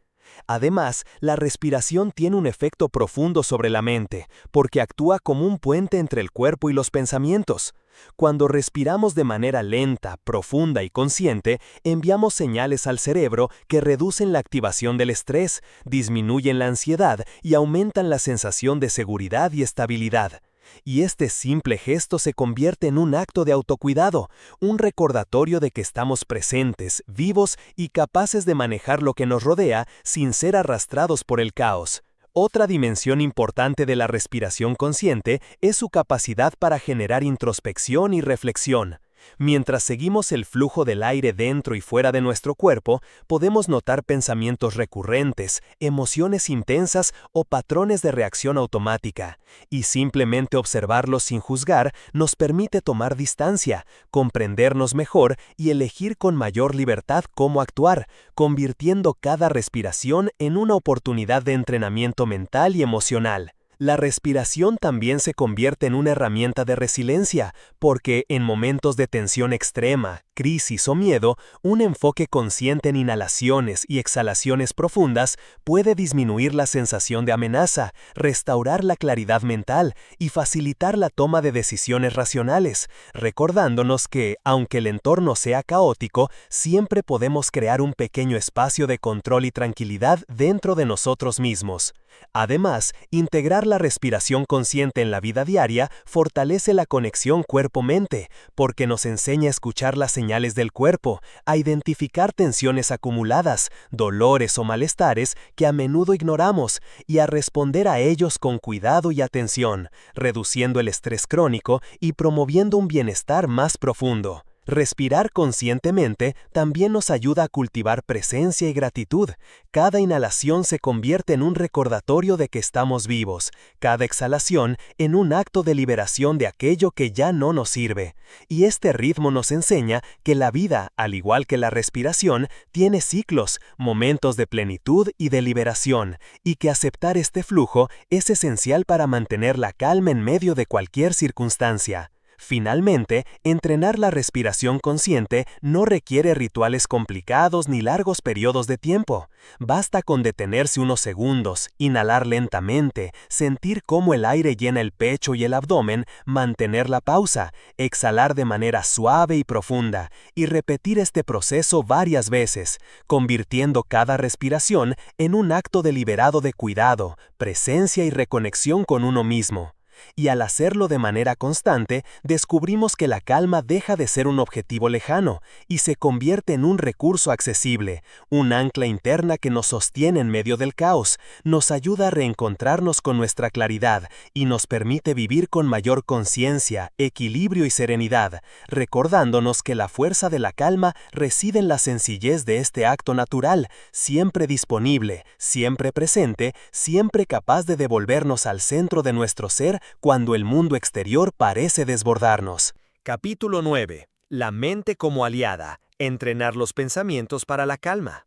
Además, la respiración tiene un efecto profundo sobre la mente, porque actúa como un puente entre el cuerpo y los pensamientos. Cuando respiramos de manera lenta, profunda y consciente, enviamos señales al cerebro que reducen la activación del estrés, disminuyen la ansiedad y aumentan la sensación de seguridad y estabilidad. Y este simple gesto se convierte en un acto de autocuidado, un recordatorio de que estamos presentes, vivos y capaces de manejar lo que nos rodea sin ser arrastrados por el caos. Otra dimensión importante de la respiración consciente es su capacidad para generar introspección y reflexión. Mientras seguimos el flujo del aire dentro y fuera de nuestro cuerpo, podemos notar pensamientos recurrentes, emociones intensas o patrones de reacción automática, y simplemente observarlos sin juzgar nos permite tomar distancia, comprendernos mejor y elegir con mayor libertad cómo actuar, convirtiendo cada respiración en una oportunidad de entrenamiento mental y emocional. La respiración también se convierte en una herramienta de resiliencia, porque en momentos de tensión extrema, crisis o miedo, un enfoque consciente en inhalaciones y exhalaciones profundas puede disminuir la sensación de amenaza, restaurar la claridad mental y facilitar la toma de decisiones racionales, recordándonos que, aunque el entorno sea caótico, siempre podemos crear un pequeño espacio de control y tranquilidad dentro de nosotros mismos. Además, integrar la respiración consciente en la vida diaria fortalece la conexión cuerpo-mente, porque nos enseña a escuchar las señales del cuerpo, a identificar tensiones acumuladas, dolores o malestares que a menudo ignoramos, y a responder a ellos con cuidado y atención, reduciendo el estrés crónico y promoviendo un bienestar más profundo. Respirar conscientemente también nos ayuda a cultivar presencia y gratitud. Cada inhalación se convierte en un recordatorio de que estamos vivos, cada exhalación en un acto de liberación de aquello que ya no nos sirve. Y este ritmo nos enseña que la vida, al igual que la respiración, tiene ciclos, momentos de plenitud y de liberación, y que aceptar este flujo es esencial para mantener la calma en medio de cualquier circunstancia. Finalmente, entrenar la respiración consciente no requiere rituales complicados ni largos periodos de tiempo. Basta con detenerse unos segundos, inhalar lentamente, sentir cómo el aire llena el pecho y el abdomen, mantener la pausa, exhalar de manera suave y profunda, y repetir este proceso varias veces, convirtiendo cada respiración en un acto deliberado de cuidado, presencia y reconexión con uno mismo. Y al hacerlo de manera constante, descubrimos que la calma deja de ser un objetivo lejano y se convierte en un recurso accesible, un ancla interna que nos sostiene en medio del caos, nos ayuda a reencontrarnos con nuestra claridad y nos permite vivir con mayor conciencia, equilibrio y serenidad, recordándonos que la fuerza de la calma reside en la sencillez de este acto natural, siempre disponible, siempre presente, siempre capaz de devolvernos al centro de nuestro ser cuando el mundo exterior parece desbordarnos. Capítulo 9. La mente como aliada. Entrenar los pensamientos para la calma.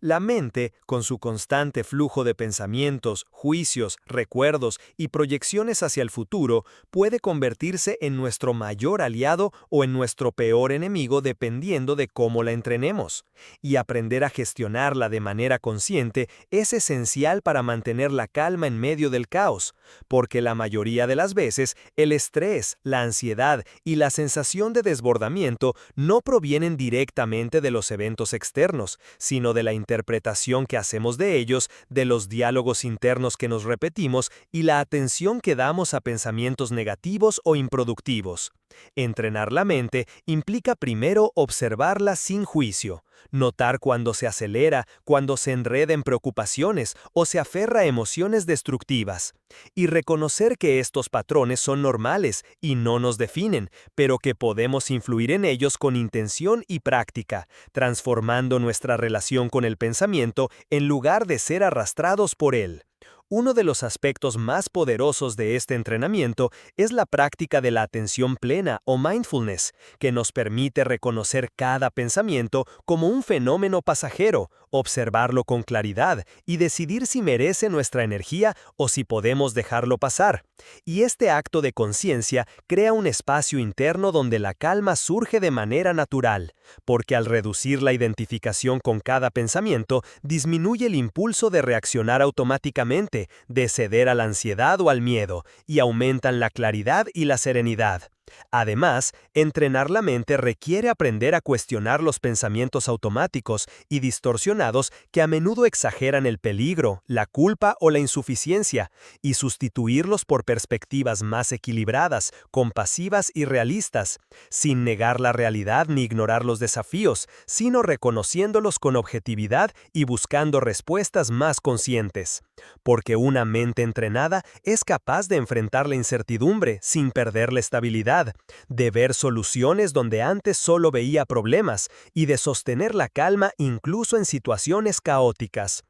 La mente, con su constante flujo de pensamientos, juicios, recuerdos y proyecciones hacia el futuro, puede convertirse en nuestro mayor aliado o en nuestro peor enemigo dependiendo de cómo la entrenemos. Y aprender a gestionarla de manera consciente es esencial para mantener la calma en medio del caos, porque la mayoría de las veces el estrés, la ansiedad y la sensación de desbordamiento no provienen directamente de los eventos externos, sino de la interpretación que hacemos de ellos, de los diálogos internos que nos repetimos y la atención que damos a pensamientos negativos o improductivos. Entrenar la mente implica primero observarla sin juicio, notar cuando se acelera, cuando se enreda en preocupaciones o se aferra a emociones destructivas, y reconocer que estos patrones son normales y no nos definen, pero que podemos influir en ellos con intención y práctica, transformando nuestra relación con el pensamiento en lugar de ser arrastrados por él. Uno de los aspectos más poderosos de este entrenamiento es la práctica de la atención plena o mindfulness, que nos permite reconocer cada pensamiento como un fenómeno pasajero, observarlo con claridad y decidir si merece nuestra energía o si podemos dejarlo pasar. Y este acto de conciencia crea un espacio interno donde la calma surge de manera natural, porque al reducir la identificación con cada pensamiento, disminuye el impulso de reaccionar automáticamente, de ceder a la ansiedad o al miedo, y aumentan la claridad y la serenidad. Además, entrenar la mente requiere aprender a cuestionar los pensamientos automáticos y distorsionados que a menudo exageran el peligro, la culpa o la insuficiencia, y sustituirlos por perspectivas más equilibradas, compasivas y realistas, sin negar la realidad ni ignorar los desafíos, sino reconociéndolos con objetividad y buscando respuestas más conscientes. Porque una mente entrenada es capaz de enfrentar la incertidumbre sin perder la estabilidad creatividad, de ver soluciones donde antes solo veía problemas y de sostener la calma incluso en situaciones caóticas.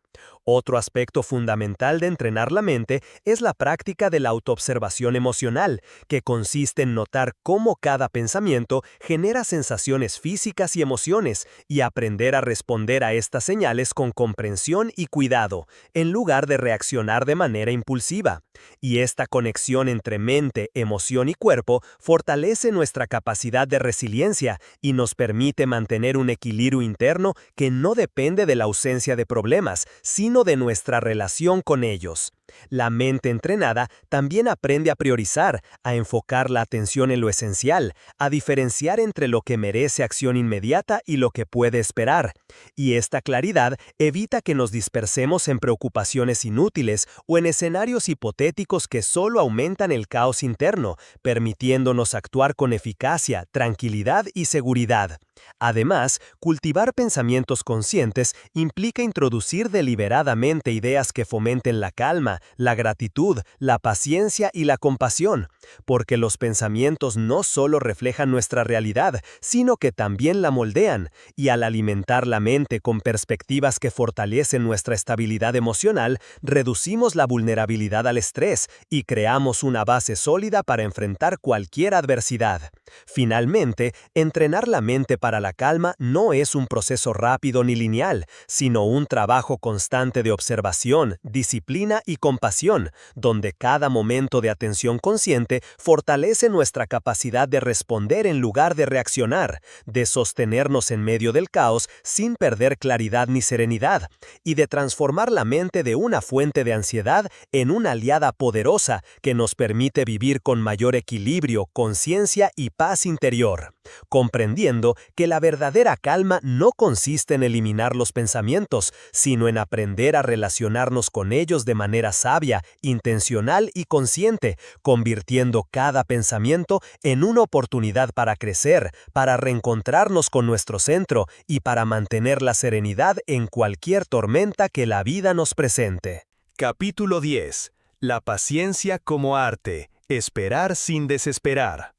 Otro aspecto fundamental de entrenar la mente es la práctica de la autoobservación emocional, que consiste en notar cómo cada pensamiento genera sensaciones físicas y emociones, y aprender a responder a estas señales con comprensión y cuidado, en lugar de reaccionar de manera impulsiva. Y esta conexión entre mente, emoción y cuerpo fortalece nuestra capacidad de resiliencia y nos permite mantener un equilibrio interno que no depende de la ausencia de problemas, sino de nuestra relación con ellos. La mente entrenada también aprende a priorizar, a enfocar la atención en lo esencial, a diferenciar entre lo que merece acción inmediata y lo que puede esperar. Y esta claridad evita que nos dispersemos en preocupaciones inútiles o en escenarios hipotéticos que solo aumentan el caos interno, permitiéndonos actuar con eficacia, tranquilidad y seguridad. Además, cultivar pensamientos conscientes implica introducir deliberadamente ideas que fomenten la calma, la gratitud, la paciencia y la compasión, porque los pensamientos no solo reflejan nuestra realidad, sino que también la moldean, y al alimentar la mente con perspectivas que fortalecen nuestra estabilidad emocional, reducimos la vulnerabilidad al estrés y creamos una base sólida para enfrentar cualquier adversidad. Finalmente, entrenar la mente para la calma no es un proceso rápido ni lineal, sino un trabajo constante de observación, disciplina y compasión, donde cada momento de atención consciente fortalece nuestra capacidad de responder en lugar de reaccionar, de sostenernos en medio del caos sin perder claridad ni serenidad, y de transformar la mente de una fuente de ansiedad en una aliada poderosa que nos permite vivir con mayor equilibrio, conciencia y paz interior, comprendiendo que la verdadera calma no consiste en eliminar los pensamientos, sino en aprender a relacionarnos con ellos de manera sabia, intencional y consciente, convirtiendo cada pensamiento en una oportunidad para crecer, para reencontrarnos con nuestro centro y para mantener la serenidad en cualquier tormenta que la vida nos presente. Capítulo 10. La paciencia como arte. Esperar sin desesperar.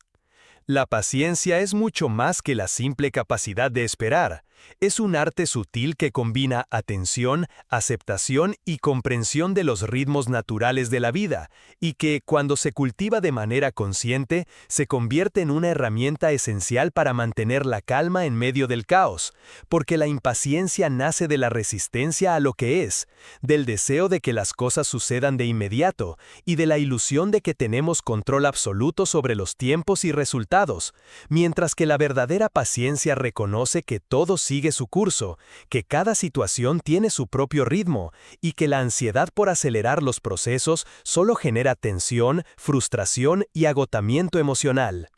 La paciencia es mucho más que la simple capacidad de esperar. Es un arte sutil que combina atención, aceptación y comprensión de los ritmos naturales de la vida, y que, cuando se cultiva de manera consciente, se convierte en una herramienta esencial para mantener la calma en medio del caos, porque la impaciencia nace de la resistencia a lo que es, del deseo de que las cosas sucedan de inmediato, y de la ilusión de que tenemos control absoluto sobre los tiempos y resultados, mientras que la verdadera paciencia reconoce que todo sigue su curso, que cada situación tiene su propio ritmo y que la ansiedad por acelerar los procesos solo genera tensión, frustración y agotamiento emocional.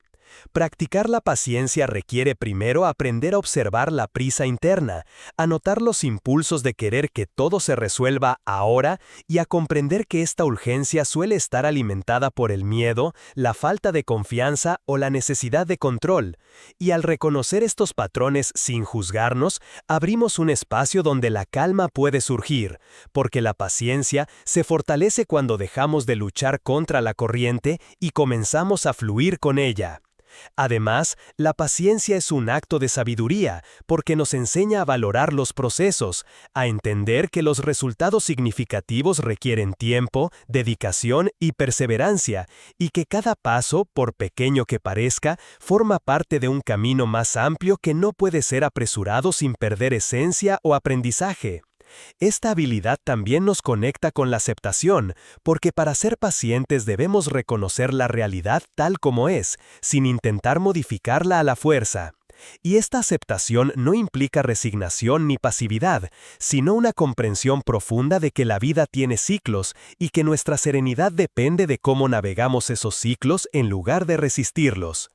Practicar la paciencia requiere primero aprender a observar la prisa interna, a notar los impulsos de querer que todo se resuelva ahora y a comprender que esta urgencia suele estar alimentada por el miedo, la falta de confianza o la necesidad de control. Y al reconocer estos patrones sin juzgarnos, abrimos un espacio donde la calma puede surgir, porque la paciencia se fortalece cuando dejamos de luchar contra la corriente y comenzamos a fluir con ella. Además, la paciencia es un acto de sabiduría porque nos enseña a valorar los procesos, a entender que los resultados significativos requieren tiempo, dedicación y perseverancia, y que cada paso, por pequeño que parezca, forma parte de un camino más amplio que no puede ser apresurado sin perder esencia o aprendizaje. Esta habilidad también nos conecta con la aceptación, porque para ser pacientes debemos reconocer la realidad tal como es, sin intentar modificarla a la fuerza. Y esta aceptación no implica resignación ni pasividad, sino una comprensión profunda de que la vida tiene ciclos y que nuestra serenidad depende de cómo navegamos esos ciclos en lugar de resistirlos.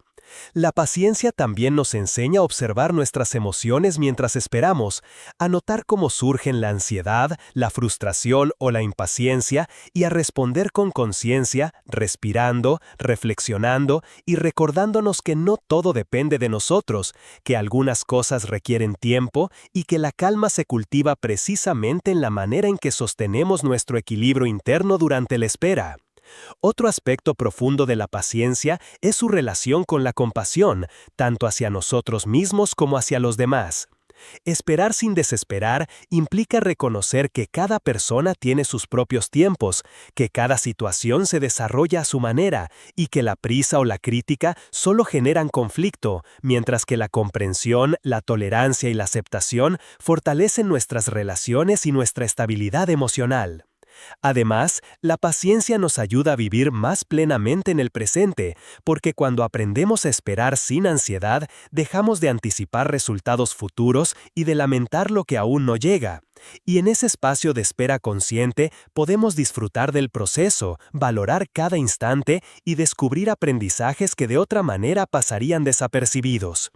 La paciencia también nos enseña a observar nuestras emociones mientras esperamos, a notar cómo surgen la ansiedad, la frustración o la impaciencia y a responder con conciencia, respirando, reflexionando y recordándonos que no todo depende de nosotros, que algunas cosas requieren tiempo y que la calma se cultiva precisamente en la manera en que sostenemos nuestro equilibrio interno durante la espera. Otro aspecto profundo de la paciencia es su relación con la compasión, tanto hacia nosotros mismos como hacia los demás. Esperar sin desesperar implica reconocer que cada persona tiene sus propios tiempos, que cada situación se desarrolla a su manera y que la prisa o la crítica solo generan conflicto, mientras que la comprensión, la tolerancia y la aceptación fortalecen nuestras relaciones y nuestra estabilidad emocional. Además, la paciencia nos ayuda a vivir más plenamente en el presente, porque cuando aprendemos a esperar sin ansiedad, dejamos de anticipar resultados futuros y de lamentar lo que aún no llega. Y en ese espacio de espera consciente podemos disfrutar del proceso, valorar cada instante y descubrir aprendizajes que de otra manera pasarían desapercibidos.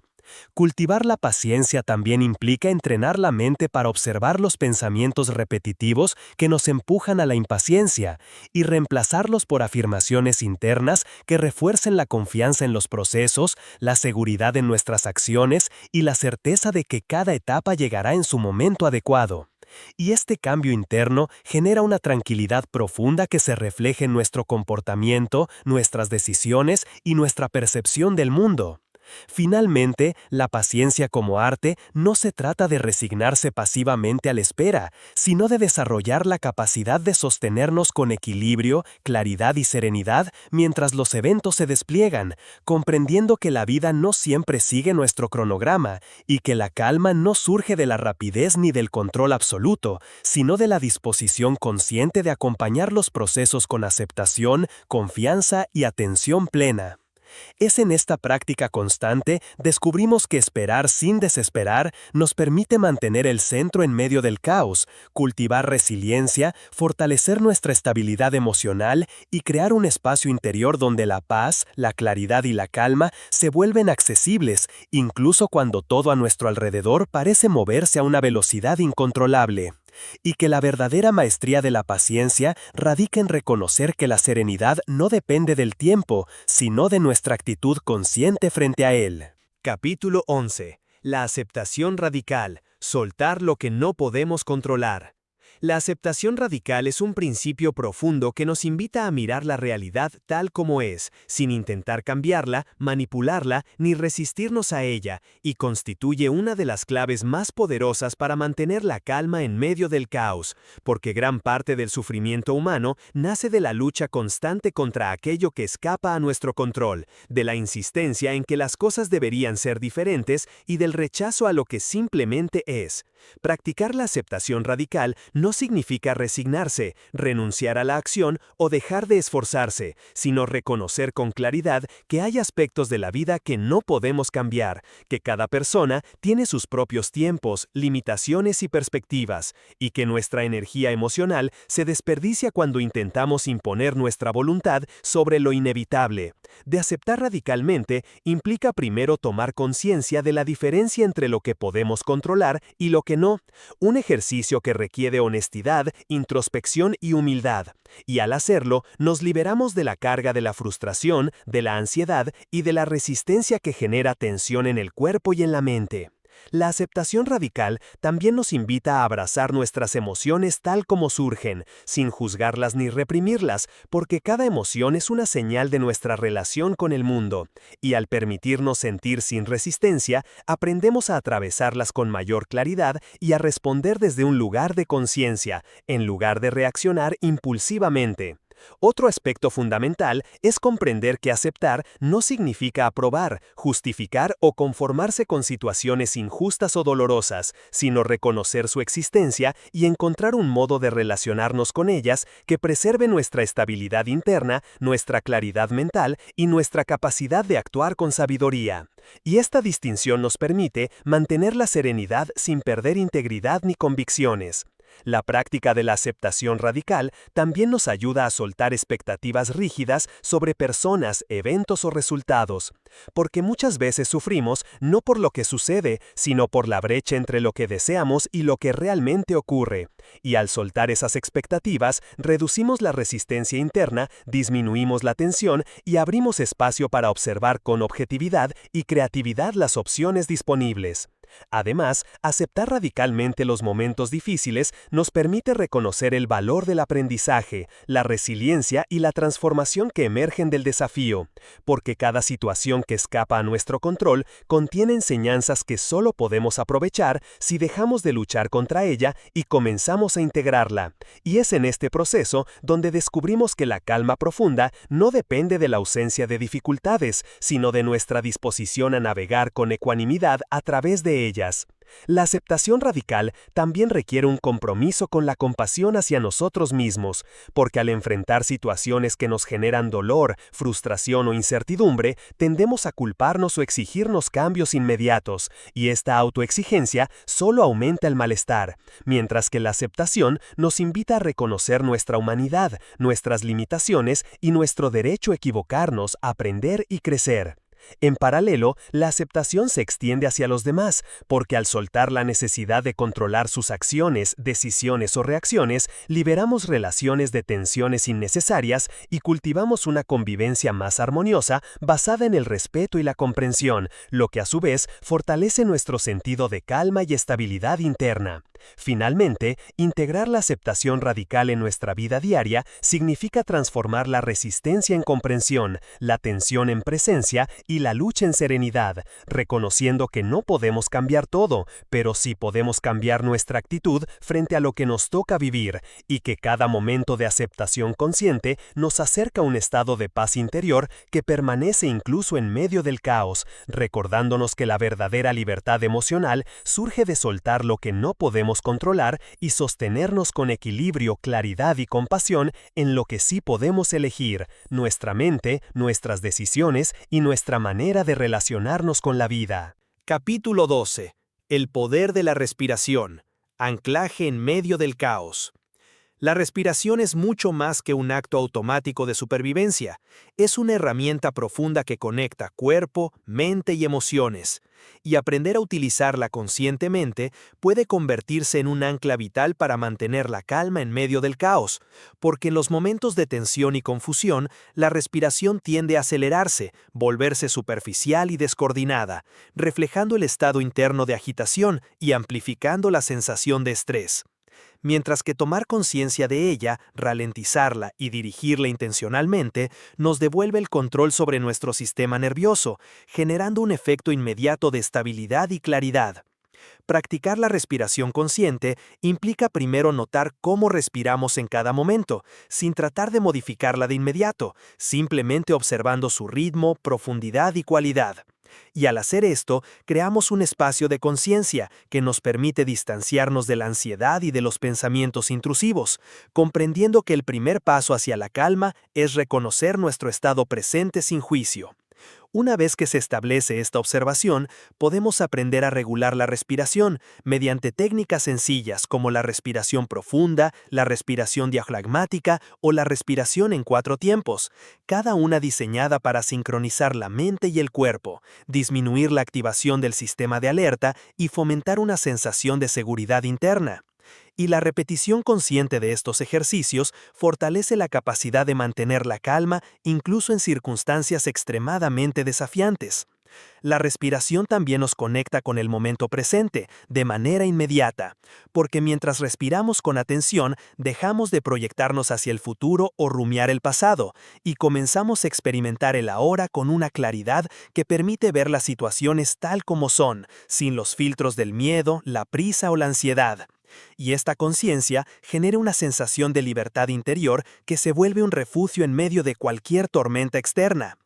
Cultivar la paciencia también implica entrenar la mente para observar los pensamientos repetitivos que nos empujan a la impaciencia y reemplazarlos por afirmaciones internas que refuercen la confianza en los procesos, la seguridad en nuestras acciones y la certeza de que cada etapa llegará en su momento adecuado. Y este cambio interno genera una tranquilidad profunda que se refleja en nuestro comportamiento, nuestras decisiones y nuestra percepción del mundo. Finalmente, la paciencia como arte no se trata de resignarse pasivamente a la espera, sino de desarrollar la capacidad de sostenernos con equilibrio, claridad y serenidad mientras los eventos se despliegan, comprendiendo que la vida no siempre sigue nuestro cronograma y que la calma no surge de la rapidez ni del control absoluto, sino de la disposición consciente de acompañar los procesos con aceptación, confianza y atención plena. Es en esta práctica constante descubrimos que esperar sin desesperar nos permite mantener el centro en medio del caos, cultivar resiliencia, fortalecer nuestra estabilidad emocional y crear un espacio interior donde la paz, la claridad y la calma se vuelven accesibles, incluso cuando todo a nuestro alrededor parece moverse a una velocidad incontrolable. Y que la verdadera maestría de la paciencia radica en reconocer que la serenidad no depende del tiempo, sino de nuestra actitud consciente frente a él. Capítulo 11. La aceptación radical. Soltar lo que no podemos controlar. La aceptación radical es un principio profundo que nos invita a mirar la realidad tal como es, sin intentar cambiarla, manipularla ni resistirnos a ella, y constituye una de las claves más poderosas para mantener la calma en medio del caos, porque gran parte del sufrimiento humano nace de la lucha constante contra aquello que escapa a nuestro control, de la insistencia en que las cosas deberían ser diferentes y del rechazo a lo que simplemente es. Practicar la aceptación radical no significa resignarse, renunciar a la acción o dejar de esforzarse, sino reconocer con claridad que hay aspectos de la vida que no podemos cambiar, que cada persona tiene sus propios tiempos, limitaciones y perspectivas, y que nuestra energía emocional se desperdicia cuando intentamos imponer nuestra voluntad sobre lo inevitable. De aceptar radicalmente implica primero tomar conciencia de la diferencia entre lo que podemos controlar y lo que no, un ejercicio que requiere honestidad, introspección y humildad, y al hacerlo nos liberamos de la carga de la frustración, de la ansiedad y de la resistencia que genera tensión en el cuerpo y en la mente. La aceptación radical también nos invita a abrazar nuestras emociones tal como surgen, sin juzgarlas ni reprimirlas, porque cada emoción es una señal de nuestra relación con el mundo, y al permitirnos sentir sin resistencia, aprendemos a atravesarlas con mayor claridad y a responder desde un lugar de conciencia, en lugar de reaccionar impulsivamente. Otro aspecto fundamental es comprender que aceptar no significa aprobar, justificar o conformarse con situaciones injustas o dolorosas, sino reconocer su existencia y encontrar un modo de relacionarnos con ellas que preserve nuestra estabilidad interna, nuestra claridad mental y nuestra capacidad de actuar con sabiduría. Y esta distinción nos permite mantener la serenidad sin perder integridad ni convicciones. La práctica de la aceptación radical también nos ayuda a soltar expectativas rígidas sobre personas, eventos o resultados, porque muchas veces sufrimos no por lo que sucede, sino por la brecha entre lo que deseamos y lo que realmente ocurre. Y al soltar esas expectativas, reducimos la resistencia interna, disminuimos la tensión y abrimos espacio para observar con objetividad y creatividad las opciones disponibles. Además, aceptar radicalmente los momentos difíciles nos permite reconocer el valor del aprendizaje, la resiliencia y la transformación que emergen del desafío, porque cada situación que escapa a nuestro control contiene enseñanzas que solo podemos aprovechar si dejamos de luchar contra ella y comenzamos a integrarla. Y es en este proceso donde descubrimos que la calma profunda no depende de la ausencia de dificultades, sino de nuestra disposición a navegar con ecuanimidad a través de ellas. La aceptación radical también requiere un compromiso con la compasión hacia nosotros mismos, porque al enfrentar situaciones que nos generan dolor, frustración o incertidumbre, tendemos a culparnos o exigirnos cambios inmediatos, y esta autoexigencia solo aumenta el malestar, mientras que la aceptación nos invita a reconocer nuestra humanidad, nuestras limitaciones y nuestro derecho a equivocarnos, aprender y crecer. En paralelo, la aceptación se extiende hacia los demás, porque al soltar la necesidad de controlar sus acciones, decisiones o reacciones, liberamos relaciones de tensiones innecesarias y cultivamos una convivencia más armoniosa basada en el respeto y la comprensión, lo que a su vez fortalece nuestro sentido de calma y estabilidad interna. Finalmente, integrar la aceptación radical en nuestra vida diaria significa transformar la resistencia en comprensión, la tensión en presencia y la lucha en serenidad, reconociendo que no podemos cambiar todo, pero sí podemos cambiar nuestra actitud frente a lo que nos toca vivir, y que cada momento de aceptación consciente nos acerca a un estado de paz interior que permanece incluso en medio del caos, recordándonos que la verdadera libertad emocional surge de soltar lo que no podemos controlar y sostenernos con equilibrio, claridad y compasión en lo que sí podemos elegir, nuestra mente, nuestras decisiones y nuestra manera de relacionarnos con la vida. Capítulo 12. El poder de la respiración. Anclaje en medio del caos. La respiración es mucho más que un acto automático de supervivencia. Es una herramienta profunda que conecta cuerpo, mente y emociones. Y aprender a utilizarla conscientemente puede convertirse en un ancla vital para mantener la calma en medio del caos, porque en los momentos de tensión y confusión, la respiración tiende a acelerarse, volverse superficial y descoordinada, reflejando el estado interno de agitación y amplificando la sensación de estrés. Mientras que tomar conciencia de ella, ralentizarla y dirigirla intencionalmente, nos devuelve el control sobre nuestro sistema nervioso, generando un efecto inmediato de estabilidad y claridad. Practicar la respiración consciente implica primero notar cómo respiramos en cada momento, sin tratar de modificarla de inmediato, simplemente observando su ritmo, profundidad y cualidad. Y al hacer esto, creamos un espacio de conciencia que nos permite distanciarnos de la ansiedad y de los pensamientos intrusivos, comprendiendo que el primer paso hacia la calma es reconocer nuestro estado presente sin juicio. Una vez que se establece esta observación, podemos aprender a regular la respiración mediante técnicas sencillas como la respiración profunda, la respiración diafragmática o la respiración en 4 tiempos, cada una diseñada para sincronizar la mente y el cuerpo, disminuir la activación del sistema de alerta y fomentar una sensación de seguridad interna. Y la repetición consciente de estos ejercicios fortalece la capacidad de mantener la calma incluso en circunstancias extremadamente desafiantes. La respiración también nos conecta con el momento presente, de manera inmediata, porque mientras respiramos con atención, dejamos de proyectarnos hacia el futuro o rumiar el pasado, y comenzamos a experimentar el ahora con una claridad que permite ver las situaciones tal como son, sin los filtros del miedo, la prisa o la ansiedad. Y esta conciencia genera una sensación de libertad interior que se vuelve un refugio en medio de cualquier tormenta externa.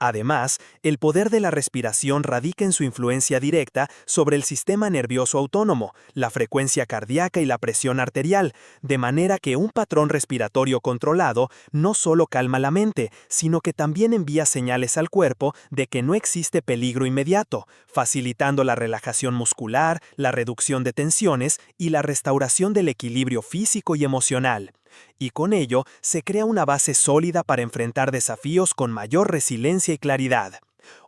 Además, el poder de la respiración radica en su influencia directa sobre el sistema nervioso autónomo, la frecuencia cardíaca y la presión arterial, de manera que un patrón respiratorio controlado no solo calma la mente, sino que también envía señales al cuerpo de que no existe peligro inmediato, facilitando la relajación muscular, la reducción de tensiones y la restauración del equilibrio físico y emocional. Y con ello se crea una base sólida para enfrentar desafíos con mayor resiliencia y claridad.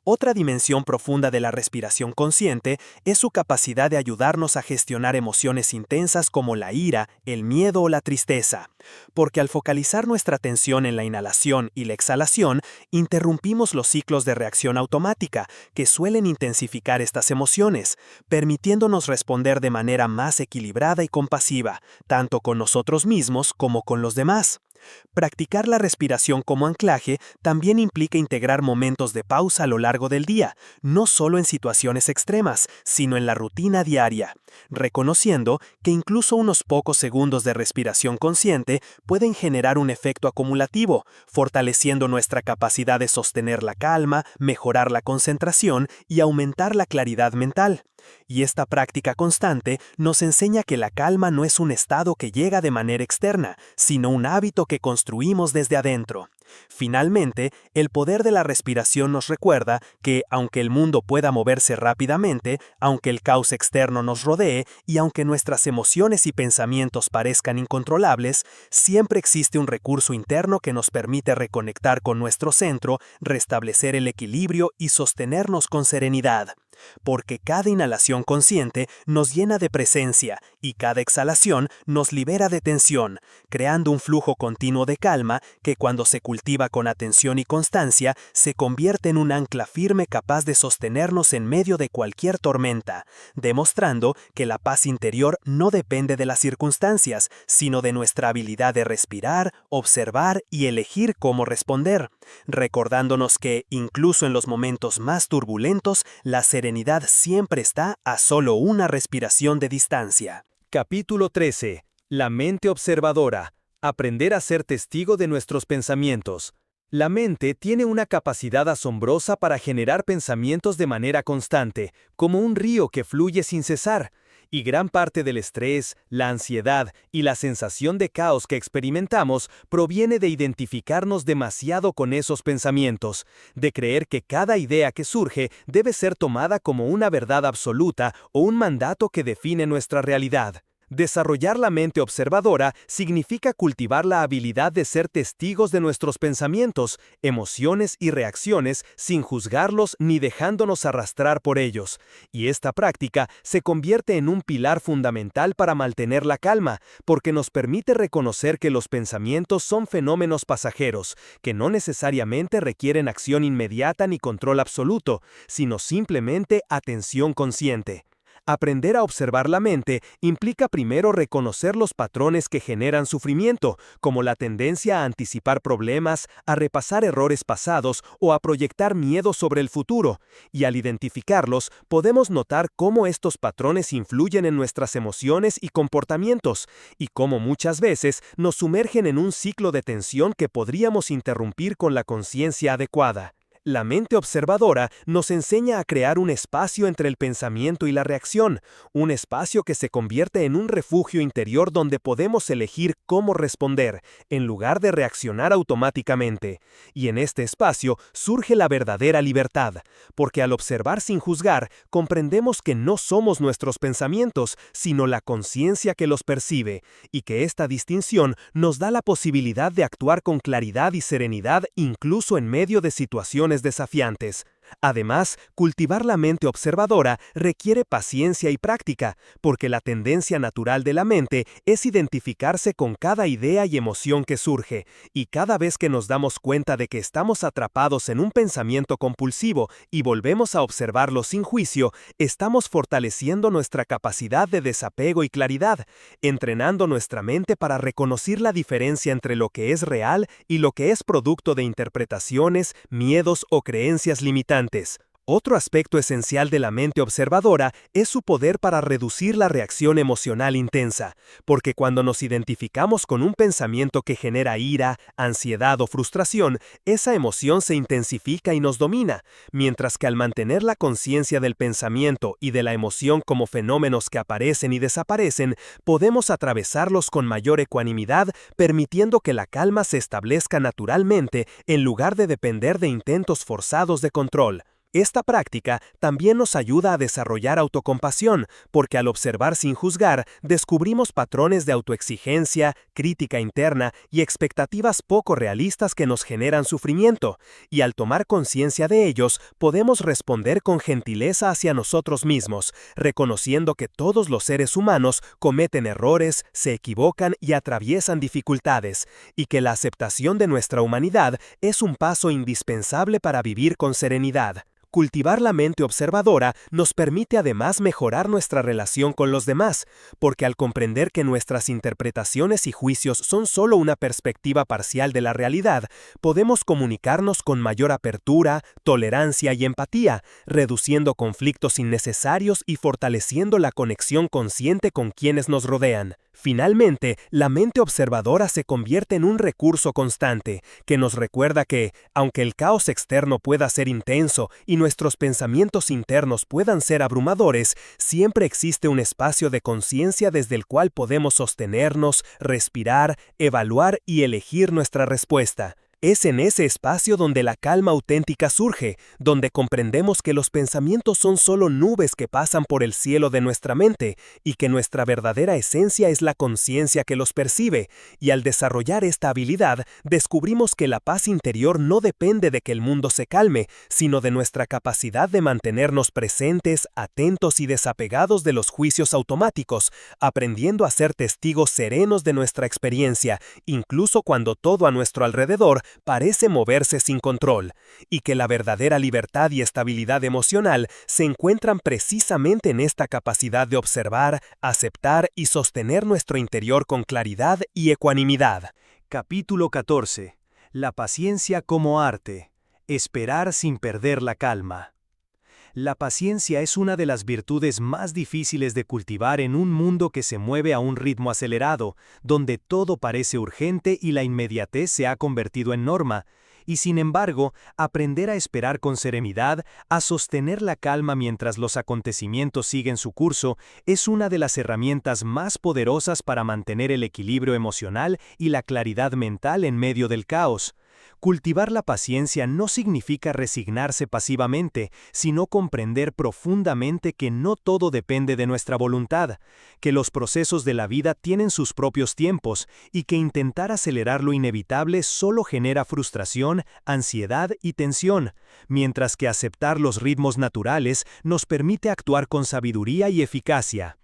Otra dimensión profunda de la respiración consciente es su capacidad de ayudarnos a gestionar emociones intensas como la ira, el miedo o la tristeza. Porque al focalizar nuestra atención en la inhalación y la exhalación, interrumpimos los ciclos de reacción automática que suelen intensificar estas emociones, permitiéndonos responder de manera más equilibrada y compasiva, tanto con nosotros mismos como con los demás. Practicar la respiración como anclaje también implica integrar momentos de pausa a lo largo del día, no solo en situaciones extremas, sino en la rutina diaria, reconociendo que incluso unos pocos segundos de respiración consciente pueden generar un efecto acumulativo, fortaleciendo nuestra capacidad de sostener la calma, mejorar la concentración y aumentar la claridad mental. Y esta práctica constante nos enseña que la calma no es un estado que llega de manera externa, sino un hábito que construimos desde adentro. Finalmente, el poder de la respiración nos recuerda que, aunque el mundo pueda moverse rápidamente, aunque el caos externo nos rodee y aunque nuestras emociones y pensamientos parezcan incontrolables, siempre existe un recurso interno que nos permite reconectar con nuestro centro, restablecer el equilibrio y sostenernos con serenidad. Porque cada inhalación consciente nos llena de presencia y cada exhalación nos libera de tensión, creando un flujo continuo de calma que cuando se cultiva con atención y constancia se convierte en un ancla firme capaz de sostenernos en medio de cualquier tormenta, demostrando que la paz interior no depende de las circunstancias, sino de nuestra habilidad de respirar, observar y elegir cómo responder, recordándonos que, incluso en los momentos más turbulentos, la serenidad siempre está a solo una respiración de distancia. Capítulo 13. La mente observadora. Aprender a ser testigo de nuestros pensamientos. La mente tiene una capacidad asombrosa para generar pensamientos de manera constante, como un río que fluye sin cesar. Y gran parte del estrés, la ansiedad y la sensación de caos que experimentamos proviene de identificarnos demasiado con esos pensamientos, de creer que cada idea que surge debe ser tomada como una verdad absoluta o un mandato que define nuestra realidad. Desarrollar la mente observadora significa cultivar la habilidad de ser testigos de nuestros pensamientos, emociones y reacciones sin juzgarlos ni dejándonos arrastrar por ellos. Y esta práctica se convierte en un pilar fundamental para mantener la calma, porque nos permite reconocer que los pensamientos son fenómenos pasajeros, que no necesariamente requieren acción inmediata ni control absoluto, sino simplemente atención consciente. Aprender a observar la mente implica primero reconocer los patrones que generan sufrimiento, como la tendencia a anticipar problemas, a repasar errores pasados o a proyectar miedo sobre el futuro, y al identificarlos podemos notar cómo estos patrones influyen en nuestras emociones y comportamientos, y cómo muchas veces nos sumergen en un ciclo de tensión que podríamos interrumpir con la conciencia adecuada. La mente observadora nos enseña a crear un espacio entre el pensamiento y la reacción, un espacio que se convierte en un refugio interior donde podemos elegir cómo responder, en lugar de reaccionar automáticamente. Y en este espacio surge la verdadera libertad, porque al observar sin juzgar, comprendemos que no somos nuestros pensamientos, sino la conciencia que los percibe, y que esta distinción nos da la posibilidad de actuar con claridad y serenidad incluso en medio de situaciones desafiantes. Además, cultivar la mente observadora requiere paciencia y práctica, porque la tendencia natural de la mente es identificarse con cada idea y emoción que surge, y cada vez que nos damos cuenta de que estamos atrapados en un pensamiento compulsivo y volvemos a observarlo sin juicio, estamos fortaleciendo nuestra capacidad de desapego y claridad, entrenando nuestra mente para reconocer la diferencia entre lo que es real y lo que es producto de interpretaciones, miedos o creencias limitantes. Otro aspecto esencial de la mente observadora es su poder para reducir la reacción emocional intensa, porque cuando nos identificamos con un pensamiento que genera ira, ansiedad o frustración, esa emoción se intensifica y nos domina, mientras que al mantener la conciencia del pensamiento y de la emoción como fenómenos que aparecen y desaparecen, podemos atravesarlos con mayor ecuanimidad, permitiendo que la calma se establezca naturalmente en lugar de depender de intentos forzados de control. Esta práctica también nos ayuda a desarrollar autocompasión, porque al observar sin juzgar, descubrimos patrones de autoexigencia, crítica interna y expectativas poco realistas que nos generan sufrimiento, y al tomar conciencia de ellos, podemos responder con gentileza hacia nosotros mismos, reconociendo que todos los seres humanos cometen errores, se equivocan y atraviesan dificultades, y que la aceptación de nuestra humanidad es un paso indispensable para vivir con serenidad. Cultivar la mente observadora nos permite además mejorar nuestra relación con los demás, porque al comprender que nuestras interpretaciones y juicios son solo una perspectiva parcial de la realidad, podemos comunicarnos con mayor apertura, tolerancia y empatía, reduciendo conflictos innecesarios y fortaleciendo la conexión consciente con quienes nos rodean. Finalmente, la mente observadora se convierte en un recurso constante, que nos recuerda que, aunque el caos externo pueda ser intenso y nuestros pensamientos internos puedan ser abrumadores, siempre existe un espacio de conciencia desde el cual podemos sostenernos, respirar, evaluar y elegir nuestra respuesta. Es en ese espacio donde la calma auténtica surge, donde comprendemos que los pensamientos son solo nubes que pasan por el cielo de nuestra mente y que nuestra verdadera esencia es la conciencia que los percibe, y al desarrollar esta habilidad, descubrimos que la paz interior no depende de que el mundo se calme, sino de nuestra capacidad de mantenernos presentes, atentos y desapegados de los juicios automáticos, aprendiendo a ser testigos serenos de nuestra experiencia, incluso cuando todo a nuestro alrededor parece moverse sin control, y que la verdadera libertad y estabilidad emocional se encuentran precisamente en esta capacidad de observar, aceptar y sostener nuestro interior con claridad y ecuanimidad. Capítulo 14. La paciencia como arte. Esperar sin perder la calma. La paciencia es una de las virtudes más difíciles de cultivar en un mundo que se mueve a un ritmo acelerado, donde todo parece urgente y la inmediatez se ha convertido en norma. Y sin embargo, aprender a esperar con serenidad, a sostener la calma mientras los acontecimientos siguen su curso, es una de las herramientas más poderosas para mantener el equilibrio emocional y la claridad mental en medio del caos. Cultivar la paciencia no significa resignarse pasivamente, sino comprender profundamente que no todo depende de nuestra voluntad, que los procesos de la vida tienen sus propios tiempos y que intentar acelerar lo inevitable solo genera frustración, ansiedad y tensión, mientras que aceptar los ritmos naturales nos permite actuar con sabiduría y eficacia.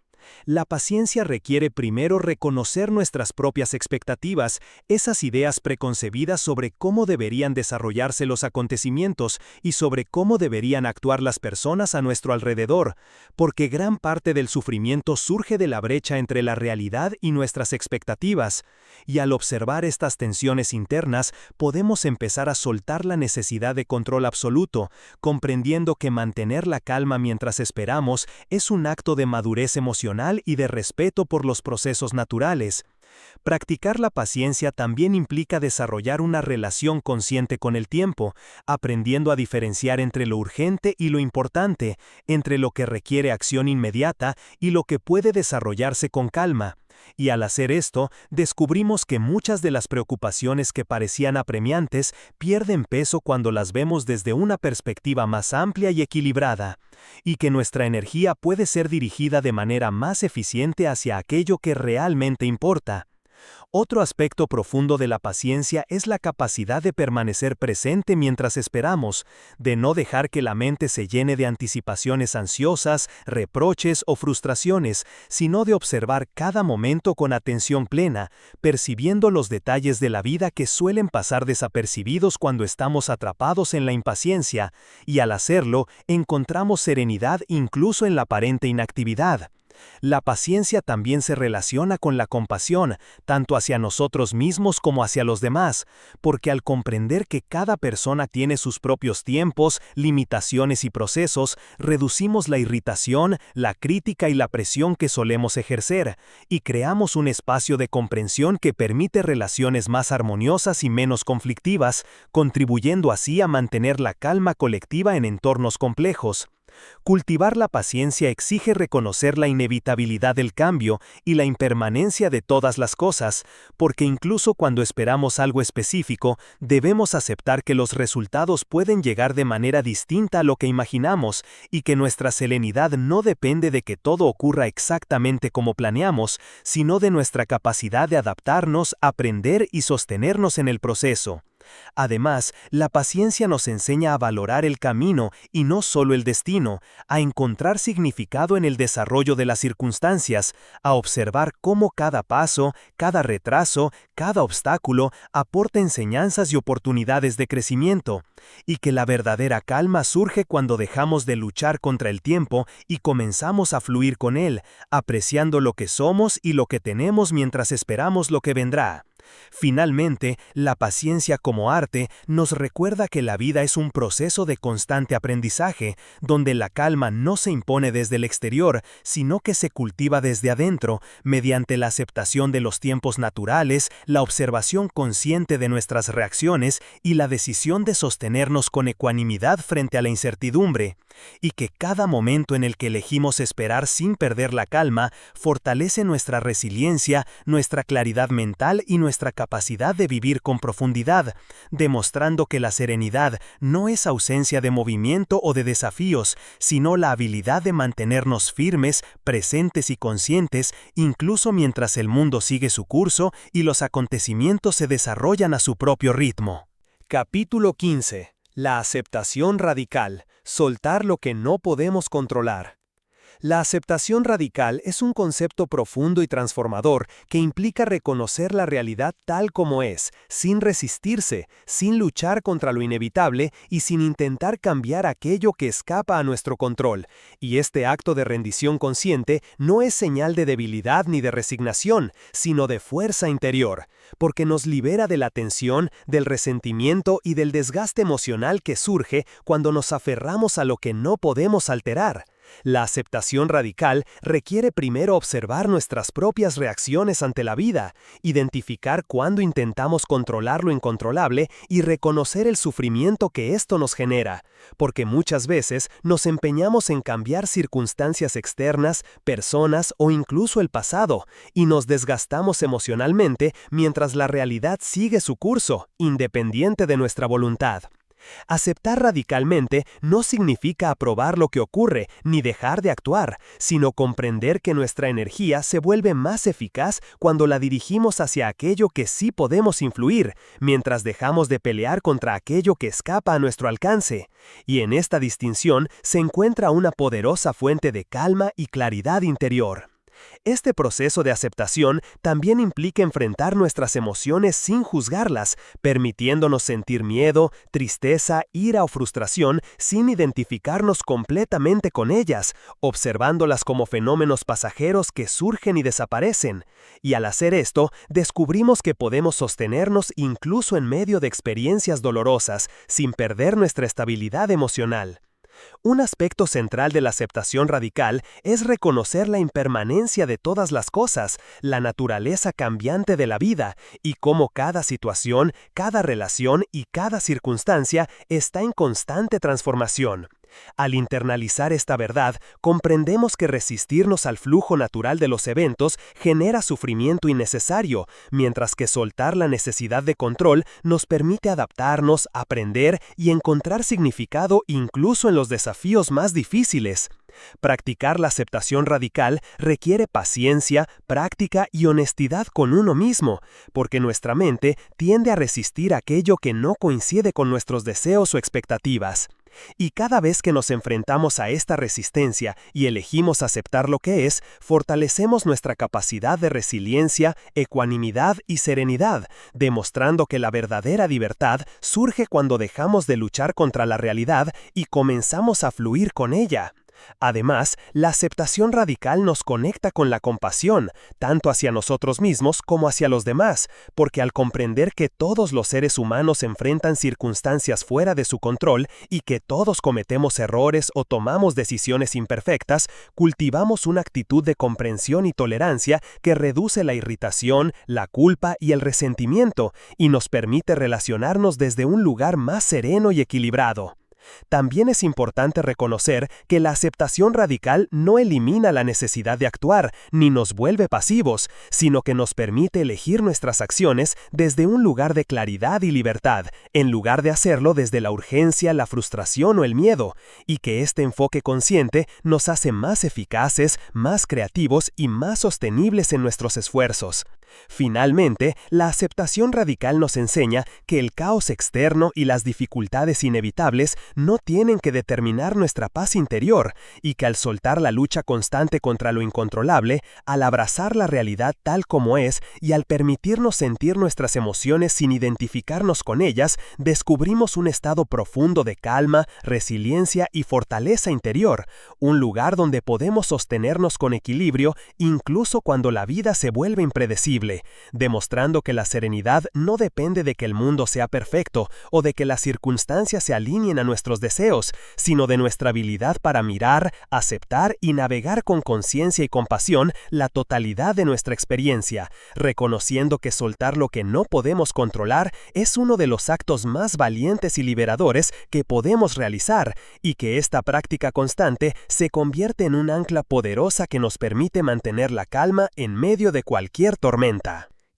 La paciencia requiere primero reconocer nuestras propias expectativas, esas ideas preconcebidas sobre cómo deberían desarrollarse los acontecimientos y sobre cómo deberían actuar las personas a nuestro alrededor, porque gran parte del sufrimiento surge de la brecha entre la realidad y nuestras expectativas, y al observar estas tensiones internas podemos empezar a soltar la necesidad de control absoluto, comprendiendo que mantener la calma mientras esperamos es un acto de madurez emocional y de respeto por los procesos naturales. Practicar la paciencia también implica desarrollar una relación consciente con el tiempo, aprendiendo a diferenciar entre lo urgente y lo importante, entre lo que requiere acción inmediata y lo que puede desarrollarse con calma. Y al hacer esto, descubrimos que muchas de las preocupaciones que parecían apremiantes pierden peso cuando las vemos desde una perspectiva más amplia y equilibrada, y que nuestra energía puede ser dirigida de manera más eficiente hacia aquello que realmente importa. Otro aspecto profundo de la paciencia es la capacidad de permanecer presente mientras esperamos, de no dejar que la mente se llene de anticipaciones ansiosas, reproches o frustraciones, sino de observar cada momento con atención plena, percibiendo los detalles de la vida que suelen pasar desapercibidos cuando estamos atrapados en la impaciencia, y al hacerlo, encontramos serenidad incluso en la aparente inactividad. La paciencia también se relaciona con la compasión, tanto hacia nosotros mismos como hacia los demás, porque al comprender que cada persona tiene sus propios tiempos, limitaciones y procesos, reducimos la irritación, la crítica y la presión que solemos ejercer, y creamos un espacio de comprensión que permite relaciones más armoniosas y menos conflictivas, contribuyendo así a mantener la calma colectiva en entornos complejos. Cultivar la paciencia exige reconocer la inevitabilidad del cambio y la impermanencia de todas las cosas, porque incluso cuando esperamos algo específico, debemos aceptar que los resultados pueden llegar de manera distinta a lo que imaginamos y que nuestra serenidad no depende de que todo ocurra exactamente como planeamos, sino de nuestra capacidad de adaptarnos, aprender y sostenernos en el proceso. Además, la paciencia nos enseña a valorar el camino y no solo el destino, a encontrar significado en el desarrollo de las circunstancias, a observar cómo cada paso, cada retraso, cada obstáculo aporta enseñanzas y oportunidades de crecimiento, y que la verdadera calma surge cuando dejamos de luchar contra el tiempo y comenzamos a fluir con él, apreciando lo que somos y lo que tenemos mientras esperamos lo que vendrá. Finalmente, la paciencia como arte nos recuerda que la vida es un proceso de constante aprendizaje, donde la calma no se impone desde el exterior, sino que se cultiva desde adentro, mediante la aceptación de los tiempos naturales, la observación consciente de nuestras reacciones y la decisión de sostenernos con ecuanimidad frente a la incertidumbre, y que cada momento en el que elegimos esperar sin perder la calma fortalece nuestra resiliencia, nuestra claridad mental y nuestra capacidad de vivir con profundidad, demostrando que la serenidad no es ausencia de movimiento o de desafíos, sino la habilidad de mantenernos firmes, presentes y conscientes, incluso mientras el mundo sigue su curso y los acontecimientos se desarrollan a su propio ritmo. Capítulo 15. La aceptación radical. Soltar lo que no podemos controlar. La aceptación radical es un concepto profundo y transformador que implica reconocer la realidad tal como es, sin resistirse, sin luchar contra lo inevitable y sin intentar cambiar aquello que escapa a nuestro control. Y este acto de rendición consciente no es señal de debilidad ni de resignación, sino de fuerza interior, porque nos libera de la tensión, del resentimiento y del desgaste emocional que surge cuando nos aferramos a lo que no podemos alterar. La aceptación radical requiere primero observar nuestras propias reacciones ante la vida, identificar cuándo intentamos controlar lo incontrolable y reconocer el sufrimiento que esto nos genera, porque muchas veces nos empeñamos en cambiar circunstancias externas, personas o incluso el pasado, y nos desgastamos emocionalmente mientras la realidad sigue su curso, independiente de nuestra voluntad. Aceptar radicalmente no significa aprobar lo que ocurre ni dejar de actuar, sino comprender que nuestra energía se vuelve más eficaz cuando la dirigimos hacia aquello que sí podemos influir, mientras dejamos de pelear contra aquello que escapa a nuestro alcance. Y en esta distinción se encuentra una poderosa fuente de calma y claridad interior. Este proceso de aceptación también implica enfrentar nuestras emociones sin juzgarlas, permitiéndonos sentir miedo, tristeza, ira o frustración sin identificarnos completamente con ellas, observándolas como fenómenos pasajeros que surgen y desaparecen. Y al hacer esto, descubrimos que podemos sostenernos incluso en medio de experiencias dolorosas, sin perder nuestra estabilidad emocional. Un aspecto central de la aceptación radical es reconocer la impermanencia de todas las cosas, la naturaleza cambiante de la vida, y cómo cada situación, cada relación y cada circunstancia está en constante transformación. Al internalizar esta verdad, comprendemos que resistirnos al flujo natural de los eventos genera sufrimiento innecesario, mientras que soltar la necesidad de control nos permite adaptarnos, aprender y encontrar significado incluso en los desafíos más difíciles. Practicar la aceptación radical requiere paciencia, práctica y honestidad con uno mismo, porque nuestra mente tiende a resistir aquello que no coincide con nuestros deseos o expectativas. Y cada vez que nos enfrentamos a esta resistencia y elegimos aceptar lo que es, fortalecemos nuestra capacidad de resiliencia, ecuanimidad y serenidad, demostrando que la verdadera libertad surge cuando dejamos de luchar contra la realidad y comenzamos a fluir con ella. Además, la aceptación radical nos conecta con la compasión, tanto hacia nosotros mismos como hacia los demás, porque al comprender que todos los seres humanos enfrentan circunstancias fuera de su control y que todos cometemos errores o tomamos decisiones imperfectas, cultivamos una actitud de comprensión y tolerancia que reduce la irritación, la culpa y el resentimiento, y nos permite relacionarnos desde un lugar más sereno y equilibrado. También es importante reconocer que la aceptación radical no elimina la necesidad de actuar, ni nos vuelve pasivos, sino que nos permite elegir nuestras acciones desde un lugar de claridad y libertad, en lugar de hacerlo desde la urgencia, la frustración o el miedo, y que este enfoque consciente nos hace más eficaces, más creativos y más sostenibles en nuestros esfuerzos. Finalmente, la aceptación radical nos enseña que el caos externo y las dificultades inevitables no tienen que determinar nuestra paz interior, y que al soltar la lucha constante contra lo incontrolable, al abrazar la realidad tal como es y al permitirnos sentir nuestras emociones sin identificarnos con ellas, descubrimos un estado profundo de calma, resiliencia y fortaleza interior, un lugar donde podemos sostenernos con equilibrio incluso cuando la vida se vuelve impredecible, demostrando que la serenidad no depende de que el mundo sea perfecto o de que las circunstancias se alineen a nuestros deseos, sino de nuestra habilidad para mirar, aceptar y navegar con conciencia y compasión la totalidad de nuestra experiencia, reconociendo que soltar lo que no podemos controlar es uno de los actos más valientes y liberadores que podemos realizar, y que esta práctica constante se convierte en un ancla poderosa que nos permite mantener la calma en medio de cualquier tormenta.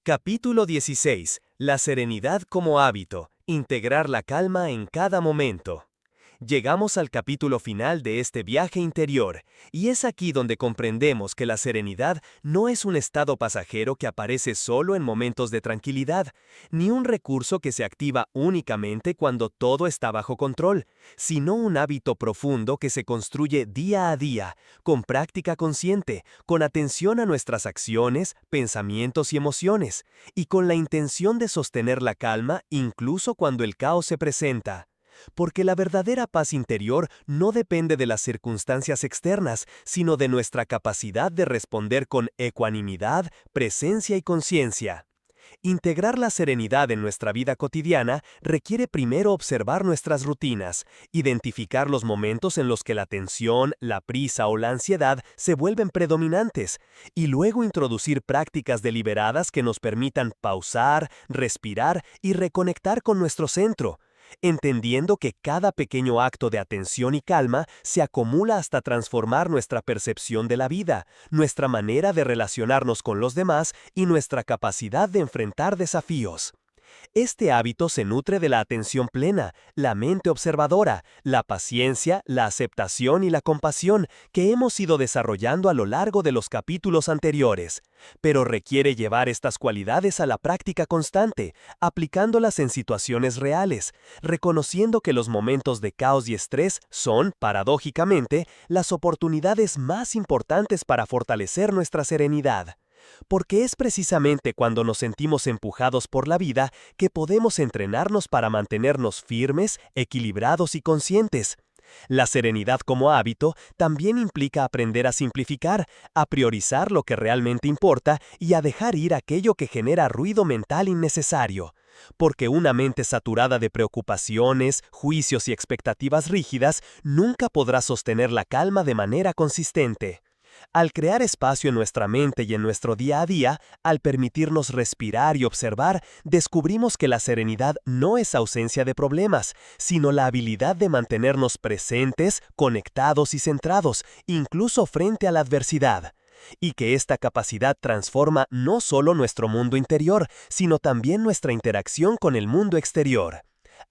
Capítulo 16. La serenidad como hábito. Integrar la calma en cada momento. Llegamos al capítulo final de este viaje interior, y es aquí donde comprendemos que la serenidad no es un estado pasajero que aparece solo en momentos de tranquilidad, ni un recurso que se activa únicamente cuando todo está bajo control, sino un hábito profundo que se construye día a día, con práctica consciente, con atención a nuestras acciones, pensamientos y emociones, y con la intención de sostener la calma incluso cuando el caos se presenta. Porque la verdadera paz interior no depende de las circunstancias externas, sino de nuestra capacidad de responder con ecuanimidad, presencia y conciencia. Integrar la serenidad en nuestra vida cotidiana requiere primero observar nuestras rutinas, identificar los momentos en los que la tensión, la prisa o la ansiedad se vuelven predominantes, y luego introducir prácticas deliberadas que nos permitan pausar, respirar y reconectar con nuestro centro, entendiendo que cada pequeño acto de atención y calma se acumula hasta transformar nuestra percepción de la vida, nuestra manera de relacionarnos con los demás y nuestra capacidad de enfrentar desafíos. Este hábito se nutre de la atención plena, la mente observadora, la paciencia, la aceptación y la compasión que hemos ido desarrollando a lo largo de los capítulos anteriores, pero requiere llevar estas cualidades a la práctica constante, aplicándolas en situaciones reales, reconociendo que los momentos de caos y estrés son, paradójicamente, las oportunidades más importantes para fortalecer nuestra serenidad. Porque es precisamente cuando nos sentimos empujados por la vida que podemos entrenarnos para mantenernos firmes, equilibrados y conscientes. La serenidad como hábito también implica aprender a simplificar, a priorizar lo que realmente importa y a dejar ir aquello que genera ruido mental innecesario. Porque una mente saturada de preocupaciones, juicios y expectativas rígidas nunca podrá sostener la calma de manera consistente. Al crear espacio en nuestra mente y en nuestro día a día, al permitirnos respirar y observar, descubrimos que la serenidad no es ausencia de problemas, sino la habilidad de mantenernos presentes, conectados y centrados, incluso frente a la adversidad. Y que esta capacidad transforma no solo nuestro mundo interior, sino también nuestra interacción con el mundo exterior.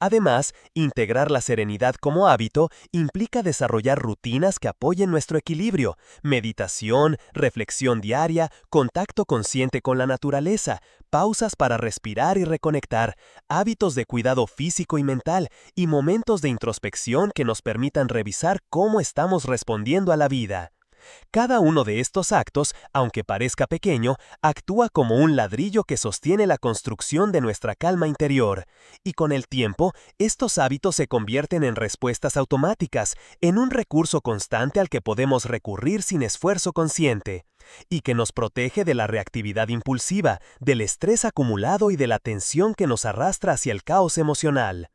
Además, integrar la serenidad como hábito implica desarrollar rutinas que apoyen nuestro equilibrio, meditación, reflexión diaria, contacto consciente con la naturaleza, pausas para respirar y reconectar, hábitos de cuidado físico y mental y momentos de introspección que nos permitan revisar cómo estamos respondiendo a la vida. Cada uno de estos actos, aunque parezca pequeño, actúa como un ladrillo que sostiene la construcción de nuestra calma interior, y con el tiempo, estos hábitos se convierten en respuestas automáticas, en un recurso constante al que podemos recurrir sin esfuerzo consciente, y que nos protege de la reactividad impulsiva, del estrés acumulado y de la tensión que nos arrastra hacia el caos emocional.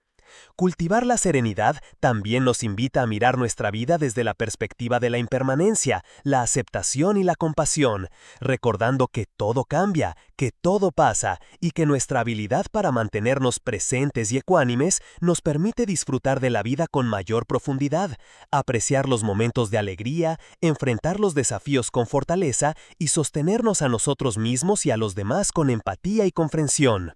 Cultivar la serenidad también nos invita a mirar nuestra vida desde la perspectiva de la impermanencia, la aceptación y la compasión, recordando que todo cambia, que todo pasa y que nuestra habilidad para mantenernos presentes y ecuánimes nos permite disfrutar de la vida con mayor profundidad, apreciar los momentos de alegría, enfrentar los desafíos con fortaleza y sostenernos a nosotros mismos y a los demás con empatía y comprensión.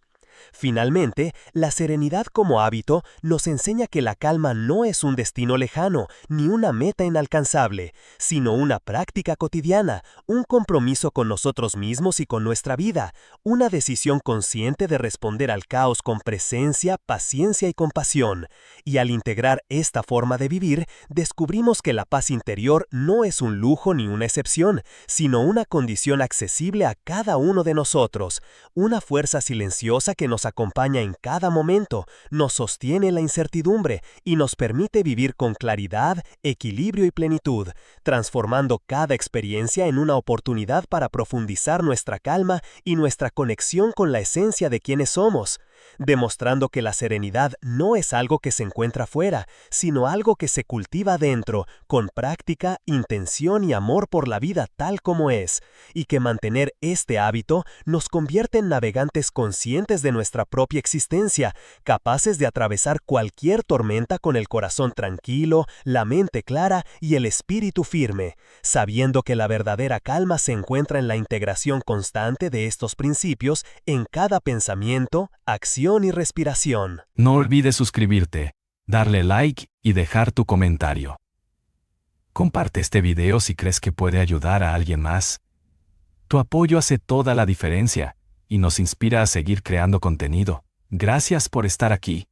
Finalmente, la serenidad como hábito nos enseña que la calma no es un destino lejano ni una meta inalcanzable, sino una práctica cotidiana, un compromiso con nosotros mismos y con nuestra vida, una decisión consciente de responder al caos con presencia, paciencia y compasión. Y al integrar esta forma de vivir, descubrimos que la paz interior no es un lujo ni una excepción, sino una condición accesible a cada uno de nosotros, una fuerza silenciosa que nos acompaña en cada momento, nos sostiene en la incertidumbre y nos permite vivir con claridad, equilibrio y plenitud, transformando cada experiencia en una oportunidad para profundizar nuestra calma y nuestra conexión con la esencia de quienes somos, demostrando que la serenidad no es algo que se encuentra fuera, sino algo que se cultiva dentro, con práctica, intención y amor por la vida tal como es, y que mantener este hábito nos convierte en navegantes conscientes de nuestra propia existencia, capaces de atravesar cualquier tormenta con el corazón tranquilo, la mente clara y el espíritu firme, sabiendo que la verdadera calma se encuentra en la integración constante de estos principios en cada pensamiento, acción y respiración. No olvides suscribirte, darle like y dejar tu comentario. Comparte este video si crees que puede ayudar a alguien más. Tu apoyo hace toda la diferencia y nos inspira a seguir creando contenido. Gracias por estar aquí.